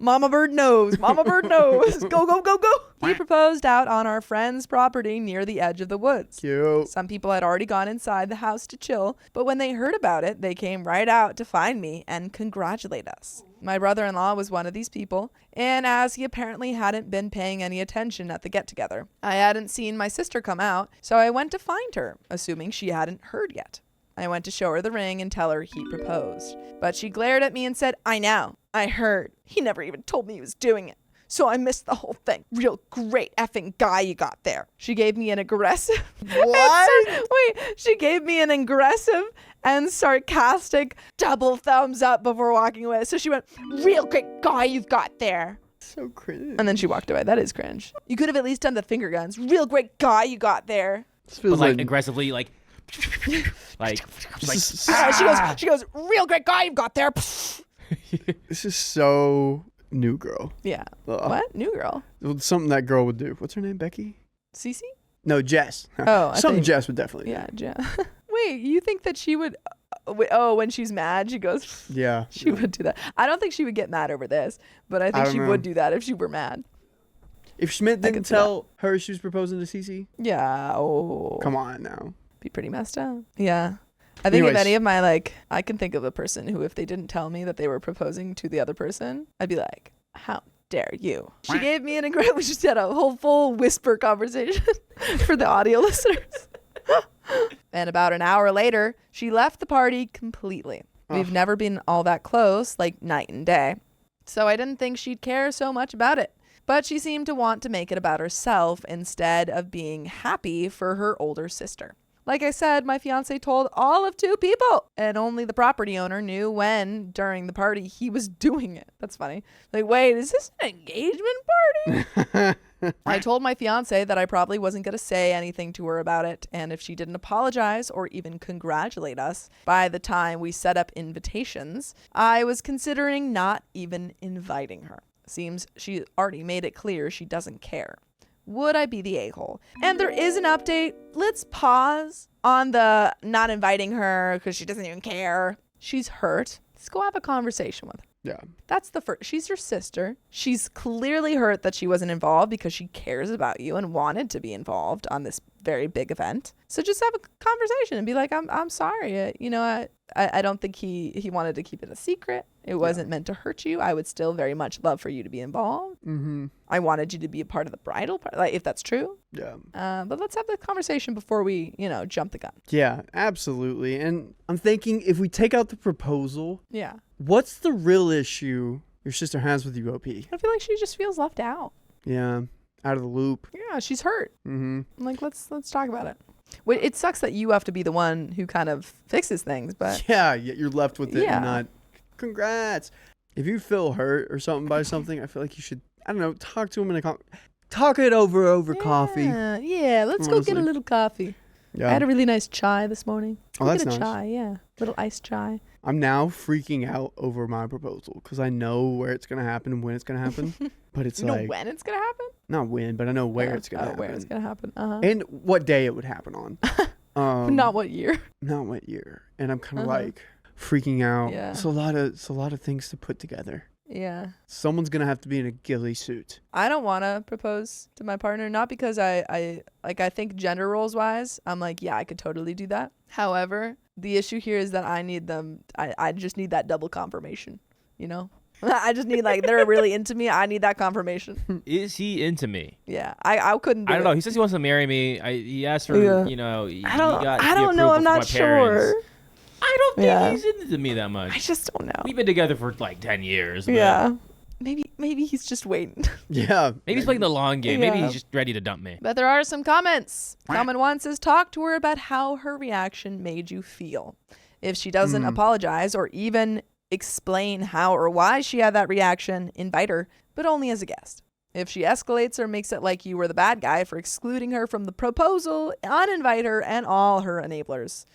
Mama bird knows. Mama bird knows. Go, go, go, go. He proposed out on our friend's property near the edge of the woods. Cute. Some people had already gone inside the house to chill, but when they heard about it, they came right out to find me and congratulate us. My brother-in-law was one of these people, and as he apparently hadn't been paying any attention at the get-together, I hadn't seen my sister come out, so I went to find her, assuming she hadn't heard yet. I went to show her the ring and tell her he proposed. But she glared at me and said, I know. I heard. He never even told me he was doing it. So I missed the whole thing. Real great effing guy you got there. She gave me an aggressive... What? She gave me an aggressive and sarcastic double thumbs up before walking away. So she went, real great guy you've got there. So cringe. And then she walked away. That is cringe. You could have at least done the finger guns. Real great guy you got there. This But feels like like aggressively, like She goes, real great guy you've got there. this is so new girl. Yeah. Ugh. What? New girl? Something that girl would do. What's her name? Becky? Cece? No, Jess. Oh, Something Jess would definitely Yeah, Wait, you think that she would... when she's mad, she goes... do. Yeah. She would do that. I don't think she would get mad over this, but I think don't she know. would do that if she were mad. If Schmidt I didn't could see tell her she was proposing to Cece, Yeah. Oh. come on now. Be pretty messed up. Yeah. I think if Anyways. any of my, I can think of a person who, if they didn't tell me that they were proposing to the other person, I'd be like, how dare you? She gave me an we just had a whole full whisper conversation for the audio listeners. And about an hour later, she left the party completely. We've never been all that close, like night and day. So I didn't think she'd care so much about it. But she seemed to want to make it about herself instead of being happy for her older sister. Like I said, my fiance told all of 2 people, and only the property owner knew when, during the party, he was doing it. That's funny. Like, wait, is this an engagement party? I told my fiance that I probably wasn't going to say anything to her about it, and if she didn't apologize or even congratulate us by the time we set up invitations, I was considering not even inviting her. Seems she already made it clear she doesn't care. Would I be the a-hole? And there is an update. Let's pause on the not inviting her because she doesn't even care. She's hurt. Let's go have a conversation with her. Yeah. That's the first. She's your sister. She's clearly hurt that she wasn't involved because she cares about you and wanted to be involved on this very big event. So just have a conversation and be like, I'm sorry. I don't think he wanted to keep it a secret. It wasn't meant to hurt you. I would still very much love for you to be involved. Mm-hmm. I wanted you to be a part of the bridal part, like if that's true. Yeah. But let's have the conversation before we, jump the gun. Yeah, absolutely. And I'm thinking if we take out the proposal, Yeah. what's the real issue your sister has with you, OP? I feel like she just feels left out. Yeah. Out of the loop. Yeah, she's hurt. Mm-hmm. Like, let's talk about it. Wait, it sucks that you have to be the one who kind of fixes things, but Yeah, yet you're left with it Yeah. and not, congrats. If you feel hurt or something by something, I feel like you should, I don't know, talk to him in a talk it over coffee. Yeah, let's go get a Honestly. little coffee. Yeah. I had a really nice chai this morning. Oh, Go that's get a nice. chai, yeah. Little iced chai. I'm now freaking out over my proposal because I know where it's going to happen and when it's going to happen. But it's You know like, when it's going to happen? not when, but I know where it's going to happen. Where it's going to happen. Uh-huh. And what day it would happen on. Not what year. Not what year. And I'm kind of Uh-huh. like freaking out. Yeah. It's a lot of things to put together. Yeah. Someone's going to have to be in a ghillie suit. I don't want to propose to my partner, not because I think gender roles wise, I'm like, yeah, I could totally do that. However, The issue here is that I need them. I just need that double confirmation, you know? I just need, like, they're really into me. I need that confirmation. Is he into me? Yeah, I couldn't do I don't it. know. He says he wants to marry me. He asked for, you know, I don't know. I'm not sure. I don't think he's into me that much. I just don't know. We've been together for like 10 years. But Yeah. Maybe he's just waiting. Yeah. Maybe he's playing the long game. Yeah. Maybe he's just ready to dump me. But there are some comments. Comment 1 says, talk to her about how her reaction made you feel. If she doesn't apologize or even explain how or why she had that reaction, invite her, but only as a guest. If she escalates or makes it like you were the bad guy for excluding her from the proposal, uninvite her and all her enablers.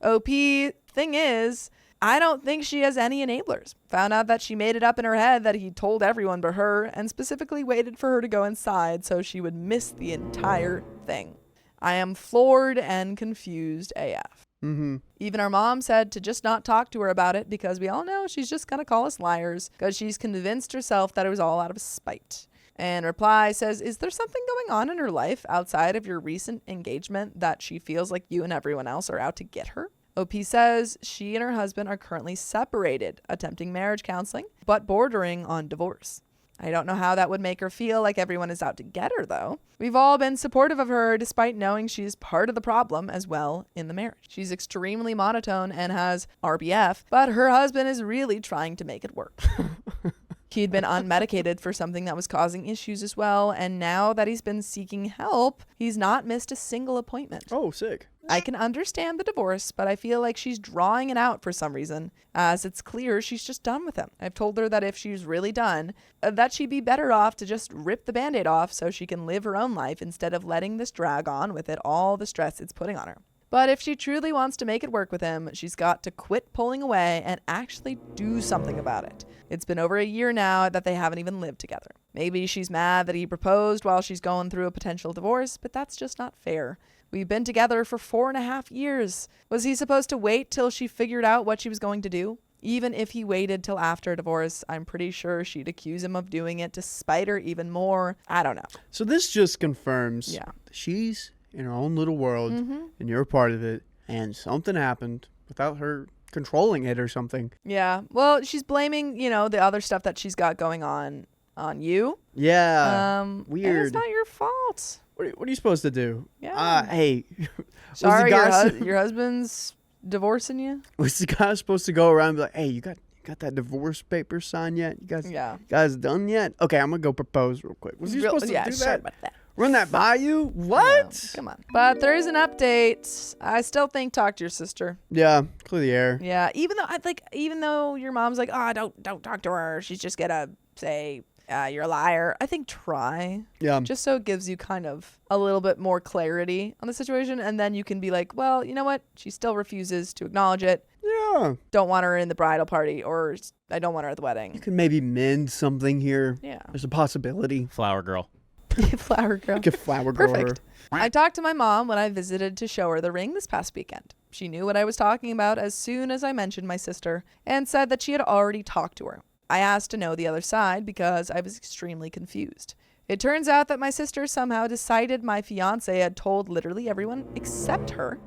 OP, thing is, I don't think she has any enablers. Found out that she made it up in her head that he told everyone but her and specifically waited for her to go inside so she would miss the entire thing. I am floored and confused AF. Even our mom said to just not talk to her about it because we all know she's just going to call us liars because she's convinced herself that it was all out of spite. And reply says, is there something going on in her life outside of your recent engagement that she feels like you and everyone else are out to get her? OP says she and her husband are currently separated, attempting marriage counseling, but bordering on divorce. I don't know how that would make her feel like everyone is out to get her, though. We've all been supportive of her despite knowing she's part of the problem as well in the marriage. She's extremely monotone and has RBF, but her husband is really trying to make it work. He'd been unmedicated for something that was causing issues as well, and now that he's been seeking help, he's not missed a single appointment. Oh, sick. I can understand the divorce, but I feel like she's drawing it out for some reason, as it's clear she's just done with him. I've told her that if she's really done, that she'd be better off to just rip the Band-Aid off so she can live her own life instead of letting this drag on with it all the stress it's putting on her. But if she truly wants to make it work with him, she's got to quit pulling away and actually do something about it. It's been over a year now that they haven't even lived together. Maybe she's mad that he proposed while she's going through a potential divorce, but that's just not fair. We've been together for 4.5 years. Was he supposed to wait till she figured out what she was going to do? Even if he waited till after a divorce, I'm pretty sure she'd accuse him of doing it to spite her even more. I don't know. So this just confirms she's in her own little world and you're a part of it, and something happened without her controlling it or something. Yeah. Well, she's blaming, the other stuff that she's got going on you. Yeah. Weird. And it's not your fault. What are you supposed to do? Yeah. Hey. Sorry, your husband's divorcing you? Was the guy supposed to go around and be like, hey, you got that divorce paper signed yet? You guys done yet? Okay, I'm going to go propose real quick. Was he supposed to do that? About that. Run that by you? What? No, come on. But there is an update. I still think talk to your sister. Yeah, clear the air. Yeah, even though your mom's like, don't talk to her. She's just gonna say you're a liar. I think try. Yeah. Just so it gives you kind of a little bit more clarity on the situation, and then you can be like, well, you know what? She still refuses to acknowledge it. Yeah. Don't want her in the bridal party, or I don't want her at the wedding. You can maybe mend something here. Yeah. There's a possibility. Flower girl. Flower girl. Like a flower girl. Perfect. I talked to my mom when I visited to show her the ring this past weekend. She knew what I was talking about as soon as I mentioned my sister and said that she had already talked to her. I asked to know the other side because I was extremely confused. It turns out that my sister somehow decided my fiance had told literally everyone except her,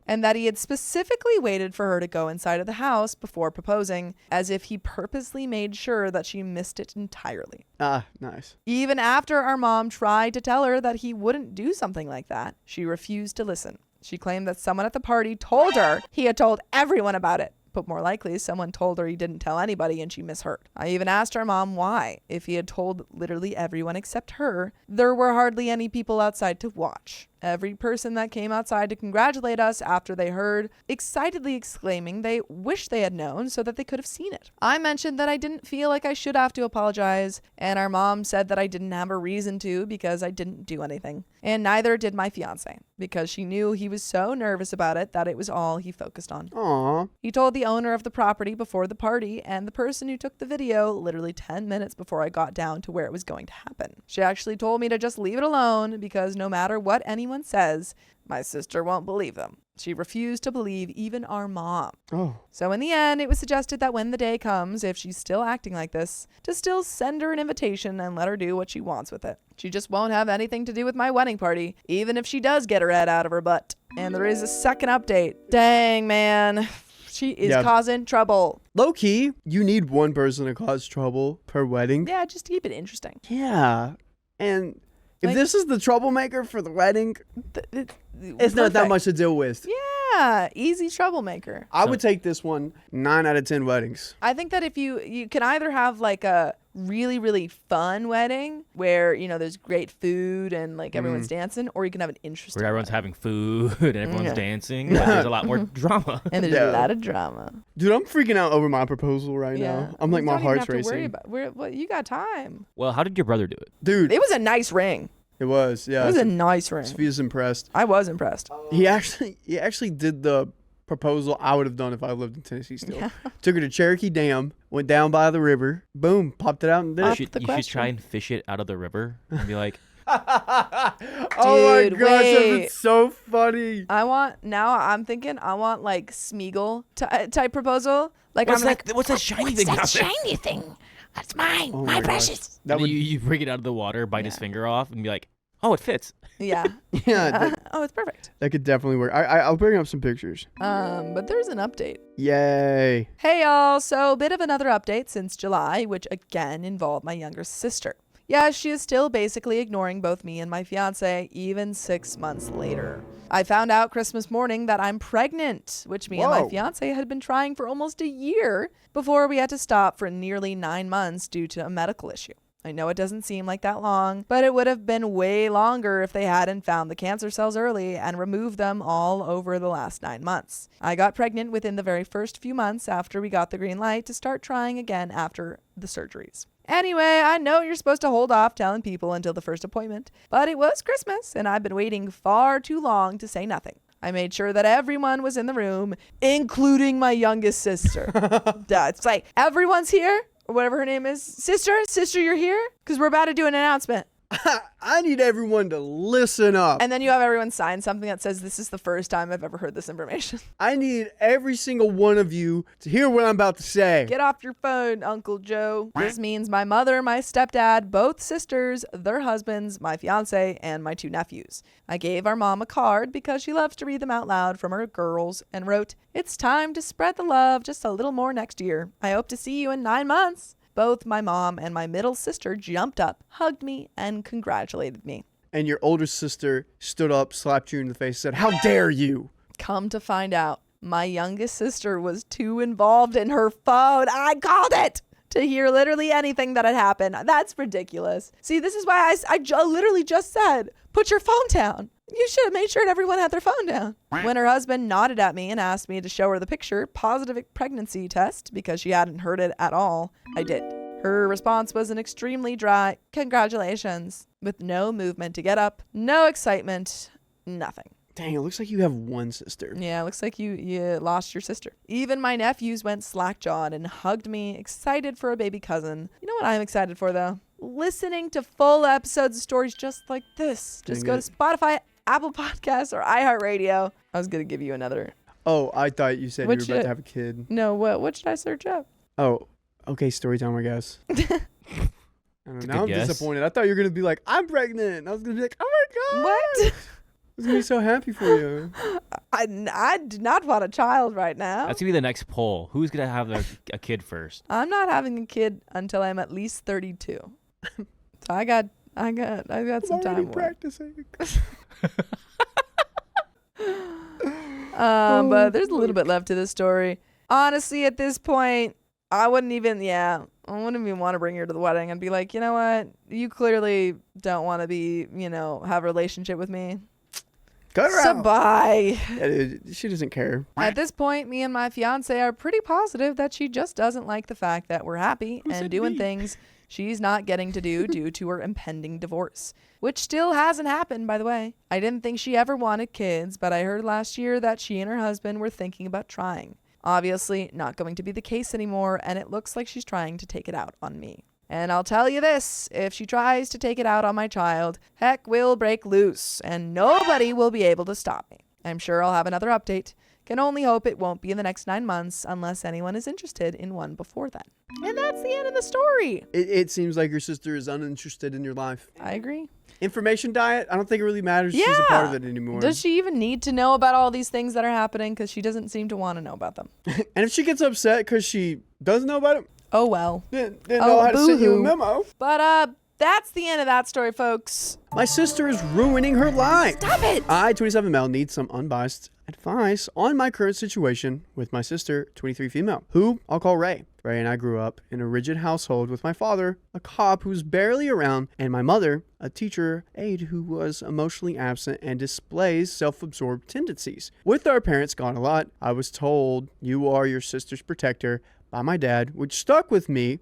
and that he had specifically waited for her to go inside of the house before proposing, as if he purposely made sure that she missed it entirely. Ah, nice. Even after our mom tried to tell her that he wouldn't do something like that, she refused to listen. She claimed that someone at the party told her he had told everyone about it. But more likely, someone told her he didn't tell anybody and she misheard. I even asked our mom why. If he had told literally everyone except her, there were hardly any people outside to watch. Every person that came outside to congratulate us after they heard, excitedly exclaiming they wish they had known so that they could have seen it. I mentioned that I didn't feel like I should have to apologize, and our mom said that I didn't have a reason to because I didn't do anything. And neither did my fiance, because she knew he was so nervous about it that it was all he focused on. Aww. He told the owner of the property before the party and the person who took the video literally 10 minutes before I got down to where it was going to happen. She actually told me to just leave it alone because no matter what anyone anyone says, my sister won't believe them. She refused to believe even our mom. Oh. So in the end, it was suggested that when the day comes, if she's still acting like this, to still send her an invitation and let her do what she wants with it. She just won't have anything to do with my wedding party, even if she does get her head out of her butt. And there is a second update. Dang, man. She is causing trouble. Low key, you need one person to cause trouble per wedding. Yeah, just to keep it interesting. Yeah. And if Like- this is the troublemaker for the wedding, it's not that much to deal with. Yeah, easy troublemaker. I would take this one 9 out of 10 weddings. I think that if you can either have like a really, really fun wedding where, there's great food and like everyone's dancing, or you can have an interesting Where everyone's wedding. having food and everyone's dancing, but there's a lot more drama. And there's a lot of drama. Dude, I'm freaking out over my proposal right now. I'm like, my Don't even heart's have to worry racing. about, you got time. Well, how did your brother do it? Dude, It was a nice ring. it was. Yeah. It was a nice ring. Sophia's impressed. I was impressed. He actually did the proposal I would have done if I lived in Tennessee still. Yeah. Took her to Cherokee Dam, went down by the river, boom, popped it out and did Up it. You the should question. try and fish it out of the river and be like, Oh my Dude, gosh, wait. that's so funny. I'm thinking I want like Smeagol type proposal. Like what's I'm like, what's that shiny thing out there? shiny thing? That's mine. Oh my precious. And then you bring it out of the water, bite his finger off, and be like, oh, it fits. Yeah. Yeah, that, Oh, it's perfect. that could definitely work. I'll bring up some pictures. But there's an update. Yay. Hey y'all, so a bit of another update since July, which again involved my younger sister. Yeah, she is still basically ignoring both me and my fiance, even 6 months later. I found out Christmas morning that I'm pregnant, which me and my Whoa. fiance had been trying for almost a year before we had to stop for nearly 9 months due to a medical issue. I know it doesn't seem like that long, but it would have been way longer if they hadn't found the cancer cells early and removed them all over the last 9 months. I got pregnant within the very first few months after we got the green light to start trying again after the surgeries. Anyway, I know you're supposed to hold off telling people until the first appointment, but it was Christmas and I've been waiting far too long to say nothing. I made sure that everyone was in the room, including my youngest sister. It's like, everyone's here, or whatever her name is. Sister, you're here? Because we're about to do an announcement. I need everyone to listen up. And then you have everyone sign something that says, this is the first time I've ever heard this information. I need every single one of you to hear what I'm about to say. Get off your phone, Uncle Joe. This means my mother, my stepdad, both sisters, their husbands, my fiance, and my 2 nephews. I gave our mom a card because she loves to read them out loud from her girls and wrote, "It's time to spread the love just a little more next year. I hope to see you in 9 months." Both my mom and my middle sister jumped up, hugged me, and congratulated me. And your older sister stood up, slapped you in the face, said, "How dare you?" Come to find out, my youngest sister was too involved in her phone. I called it! To hear literally anything that had happened. That's ridiculous. See, this is why I literally just said, put your phone down. You should have made sure everyone had their phone down. When her husband nodded at me and asked me to show her the picture, positive pregnancy test, because she hadn't heard it at all, I did. Her response was an extremely dry, "Congratulations," with no movement to get up, no excitement, nothing. Dang, it looks like you have one sister. Yeah, looks like you lost your sister. Even my nephews went slack-jawed and hugged me, excited for a baby cousin. You know what I'm excited for, though? Listening to full episodes of stories just like this. Just go to Spotify, Apple Podcasts, or iHeartRadio. I was going to give you another. Oh, I thought you said What you were about should- to have a kid. No, what should I search up? Oh, okay, story time, I guess. I don't It's a know. Now I'm good guess. disappointed. I thought you were going to be like, "I'm pregnant." And I was going to be like, "Oh my God." What? I was going to be so happy for you. I do not want a child right now. That's gonna be the next poll. Who's gonna have a kid first? I'm not having a kid until I'm at least 32. So I got some I'm time. already away. practicing. But there's a little bit left to this story. Honestly, at this point, I wouldn't even want to bring her to the wedding and be like, you know what? You clearly don't want to be, have a relationship with me. Cut her So out. bye. Yeah, dude, she doesn't care. At this point, me and my fiance are pretty positive that she just doesn't like the fact that we're happy Who and said doing me? things she's not getting to do due to her impending divorce, which still hasn't happened, by the way. I didn't think she ever wanted kids, but I heard last year that she and her husband were thinking about trying. Obviously, not going to be the case anymore, and it looks like she's trying to take it out on me. And I'll tell you this, if she tries to take it out on my child, heck will break loose and nobody will be able to stop me. I'm sure I'll have another update. Can only hope it won't be in the next 9 months unless anyone is interested in one before then. And that's the end of the story. It seems like your sister is uninterested in your life. I agree. Information diet, I don't think it really matters. She's a part of it anymore. Does she even need to know about all these things that are happening? Because she doesn't seem to want to know about them. And if she gets upset because she doesn't know about it, Oh well. then know how to send you a boo-hoo. memo. But that's the end of that story, folks. My sister is ruining her life. Stop it! I, 27 male, need some unbiased advice on my current situation with my sister, 23 female, who I'll call Ray. Ray and I grew up in a rigid household with my father, a cop who's barely around, and my mother, a teacher aide who was emotionally absent and displays self-absorbed tendencies. With our parents gone a lot, I was told, "You are your sister's protector," by my dad, which stuck with me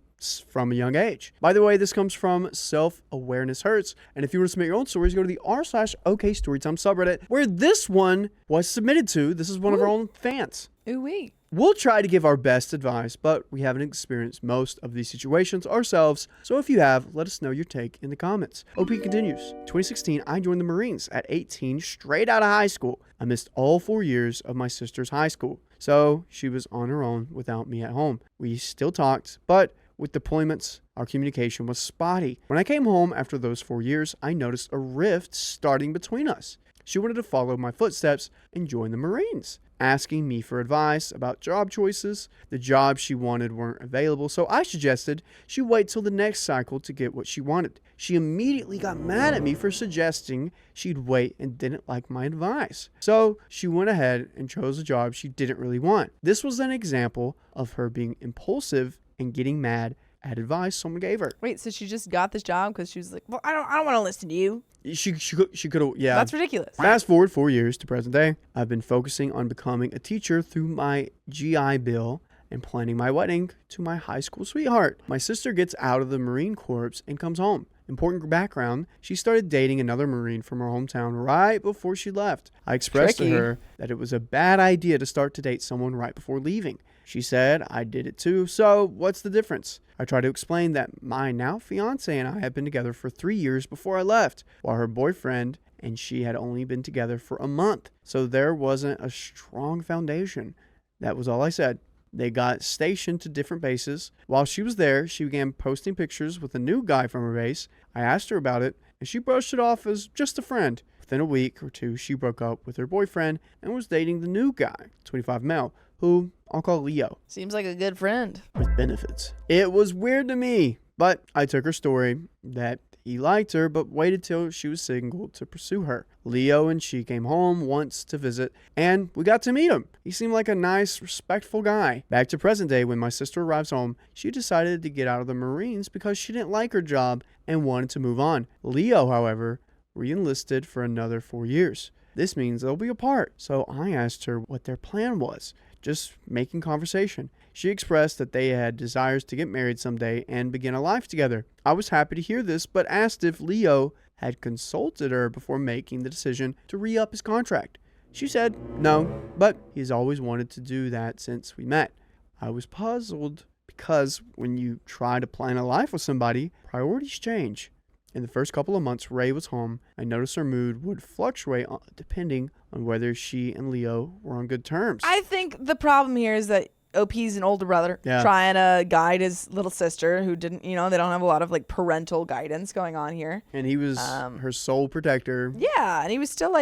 from a young age. By the way, this comes from Self-Awareness Hurts. And if you want to submit your own stories, go to the r/okstorytime subreddit, where this one was submitted to. This is one of our own fans. Ooh-wee. We'll try to give our best advice, but we haven't experienced most of these situations ourselves. So if you have, let us know your take in the comments. OP continues. 2016, I joined the Marines at 18, straight out of high school. I missed all 4 years of my sister's high school, so she was on her own without me at home. We still talked, but with deployments, our communication was spotty. When I came home after those 4 years, I noticed a rift starting between us. She wanted to follow my footsteps and join the Marines, asking me for advice about job choices. The jobs she wanted weren't available, so I suggested she wait till the next cycle to get what she wanted. She immediately got mad at me for suggesting she'd wait and didn't like my advice. So she went ahead and chose a job she didn't really want. This was an example of her being impulsive and getting mad at advice someone gave her. Wait, so she just got this job because she was like, well, I don't want to listen to you. She could have, yeah. That's ridiculous. Fast forward 4 years to present day. I've been focusing on becoming a teacher through my GI Bill and planning my wedding to my high school sweetheart. My sister gets out of the Marine Corps and comes home. Important background, she started dating another Marine from her hometown right before she left. I expressed to her that it was a bad idea to start to date someone right before leaving. She said, I did it too, so what's the difference? I tried to explain that my now fiance and I had been together for 3 years before I left, while her boyfriend and she had only been together for a month. So there wasn't a strong foundation. That was all I said. They got stationed to different bases. While she was there, she began posting pictures with a new guy from her base. I asked her about it, and she brushed it off as just a friend. Within a week or two, she broke up with her boyfriend and was dating the new guy, 25 male, who I'll call Leo. Seems like a good friend. With benefits. It was weird to me, but I took her story that he liked her but waited till she was single to pursue her. Leo and she came home once to visit, and we got to meet him. He seemed like a nice, respectful guy. Back to present day, when my sister arrives home, she decided to get out of the Marines because she didn't like her job and wanted to move on. Leo, however, re-enlisted for another 4 years. This means they'll be apart, so I asked her what their plan was. Just making conversation. She expressed that they had desires to get married someday and begin a life together. I was happy to hear this, but asked if Leo had consulted her before making the decision to re-up his contract. She said no, but he's always wanted to do that since we met. I was puzzled because when you try to plan a life with somebody, priorities change. In the first couple of months Ray was home, I noticed her mood would fluctuate depending on whether she and Leo were on good terms. I think the problem here is that OP's an older brother trying to guide his little sister who didn't, they don't have a lot of like parental guidance going on here. And he was her sole protector. Yeah, and he was still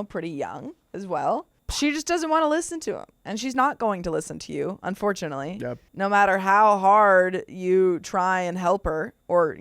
pretty young as well. She just doesn't want to listen to him, and she's not going to listen to you, unfortunately. Yep. No matter how hard you try and help her or,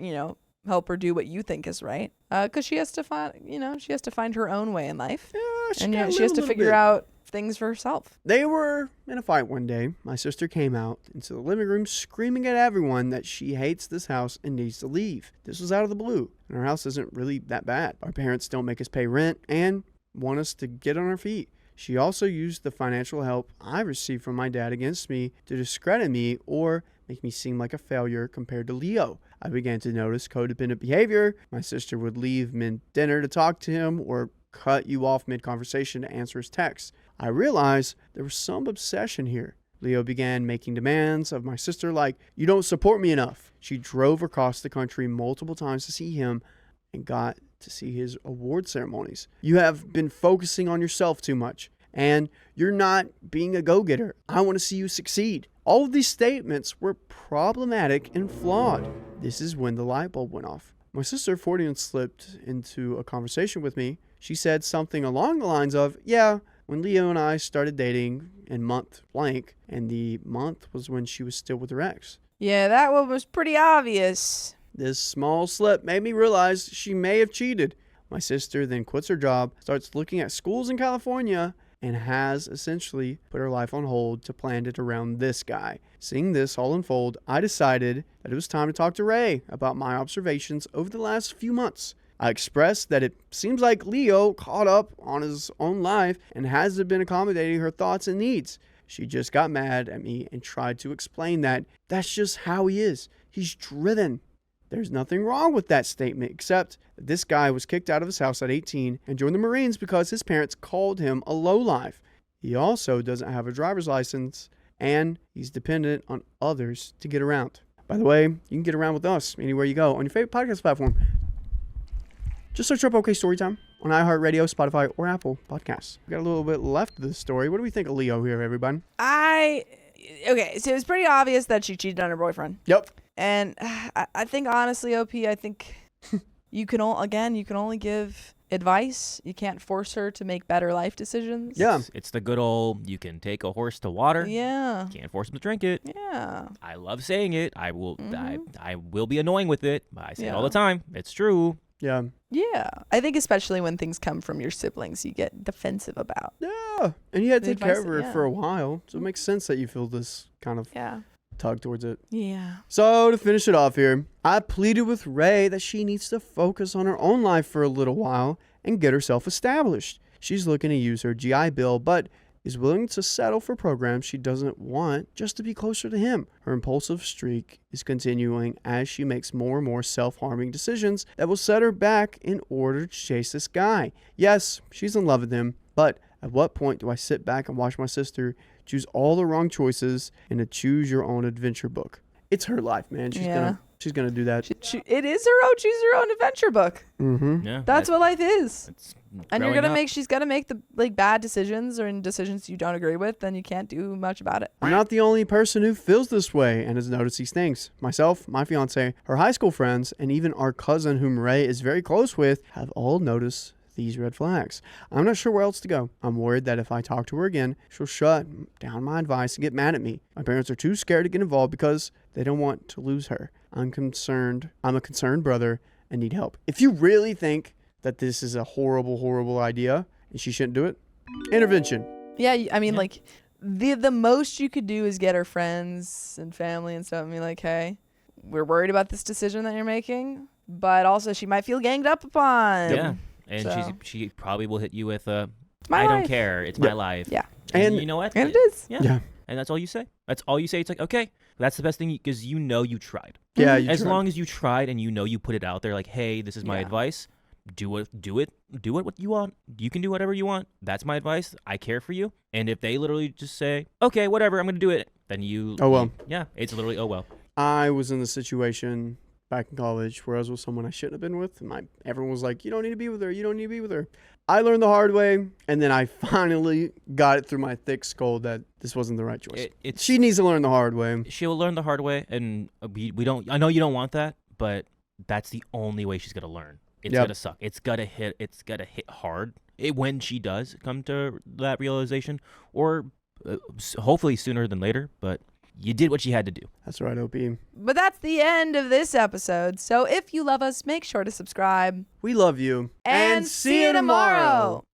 help her do what you think is right. Because she has to find her own way in life. Yeah, she has to figure out things for herself. They were in a fight one day. My sister came out into the living room screaming at everyone that she hates this house and needs to leave. This was out of the blue, and our house isn't really that bad. Our parents don't make us pay rent and want us to get on our feet. She also used the financial help I received from my dad against me to discredit me or make me seem like a failure compared to Leo. I began to notice codependent behavior. My sister would leave mid-dinner to talk to him or cut you off mid-conversation to answer his texts. I realized there was some obsession here. Leo began making demands of my sister like, "You don't support me enough." She drove across the country multiple times to see him and got to see his award ceremonies. "You have been focusing on yourself too much, and you're not being a go-getter. I want to see you succeed." All of these statements were problematic and flawed. This is when the light bulb went off. My sister Fordian slipped into a conversation with me. She said something along the lines of, "Yeah, when Leo and I started dating in month blank," and the month was when she was still with her ex. Yeah, that one was pretty obvious. This small slip made me realize she may have cheated. My sister then quits her job, starts looking at schools in California, and has essentially put her life on hold to plan it around this guy. Seeing this all unfold, I decided that it was time to talk to Ray about my observations over the last few months. I expressed that it seems like Leo caught up on his own life and hasn't been accommodating her thoughts and needs. She just got mad at me and tried to explain that that's just how he is. He's driven. There's nothing wrong with that statement, except that this guy was kicked out of his house at 18 and joined the Marines because his parents called him a lowlife. He also doesn't have a driver's license, and he's dependent on others to get around. By the way, you can get around with us anywhere you go on your favorite podcast platform. Just search up OK Storytime on iHeartRadio, Spotify, or Apple Podcasts. We got a little bit left of this story. What do we think of Leo here, everybody? Okay, so it was pretty obvious that she cheated on her boyfriend. Yep. And I think, honestly, OP, I think you can only give advice. You can't force her to make better life decisions. Yeah. It's the good old, you can take a horse to water. Yeah. Can't force him to drink it. Yeah. I love saying it. I will I will be annoying with it, but I say it all Yeah. the time. It's true. Yeah. Yeah. I think especially when things come from your siblings, you get defensive about. Yeah. And you had to The take care of advice- her yeah. for a while, so it makes sense that you feel this kind of Yeah. tug towards it. Yeah. So to finish it off here, I pleaded with Ray that she needs to focus on her own life for a little while and get herself established. She's looking to use her GI Bill, but is willing to settle for programs she doesn't want just to be closer to him. Her impulsive streak is continuing as she makes more and more self-harming decisions that will set her back in order to chase this guy. Yes, she's in love with him, but at what point do I sit back and watch my sister choose all the wrong choices in a choose your own adventure book? It's her life, man. She's gonna do that. It is her own choose her own adventure book. Mm-hmm. Yeah. That's what life is. It's And growing up. she's gonna make the bad decisions or in decisions you don't agree with, then you can't do much about it. I'm not the only person who feels this way and has noticed these things. Myself, my fiance, her high school friends, and even our cousin whom Ray is very close with have all noticed these red flags. I'm not sure where else to go. I'm worried that if I talk to her again, she'll shut down my advice and get mad at me. My parents are too scared to get involved because they don't want to lose her. I'm concerned. I'm a concerned brother and need help. If you really think that this is a horrible, horrible idea and she shouldn't do it, intervention. Yeah, I mean, Yeah. like, the most you could do is get her friends and family and stuff and be like, hey, we're worried about this decision that you're making, but also she might feel ganged up upon. Yeah. And So- she probably will hit you with my I don't life. care. It's Yeah. my life. Yeah. And, And- you know what? And it is. Yeah. Yeah. And that's all you say. That's all you say. It's like, okay, that's the best thing because you know you tried. Yeah, Mhm. you As tried. long as you tried and you know you put it out there, like, hey, this is my Yeah. advice. Do it what you want. You can do whatever you want. That's my advice. I care for you. And if they literally just say, okay, whatever, I'm gonna do it, then you. Oh, well. Yeah, it's literally oh well. I was in the situation back in college where I was with someone I shouldn't have been with. And everyone was like, you don't need to be with her. You don't need to be with her. I learned the hard way. And then I finally got it through my thick skull that this wasn't the right choice. It's She needs to learn the hard way. she'll learn the hard way, and we don't. I know you don't want that, but that's the only way she's gonna learn. It's Yep. gonna suck. It's gonna hit. It's gonna hit hard. When she does come to that realization, or hopefully sooner than later. But you did what you had to do. That's right, OP. But that's the end of this episode. So if you love us, make sure to subscribe. We love you. And see you tomorrow.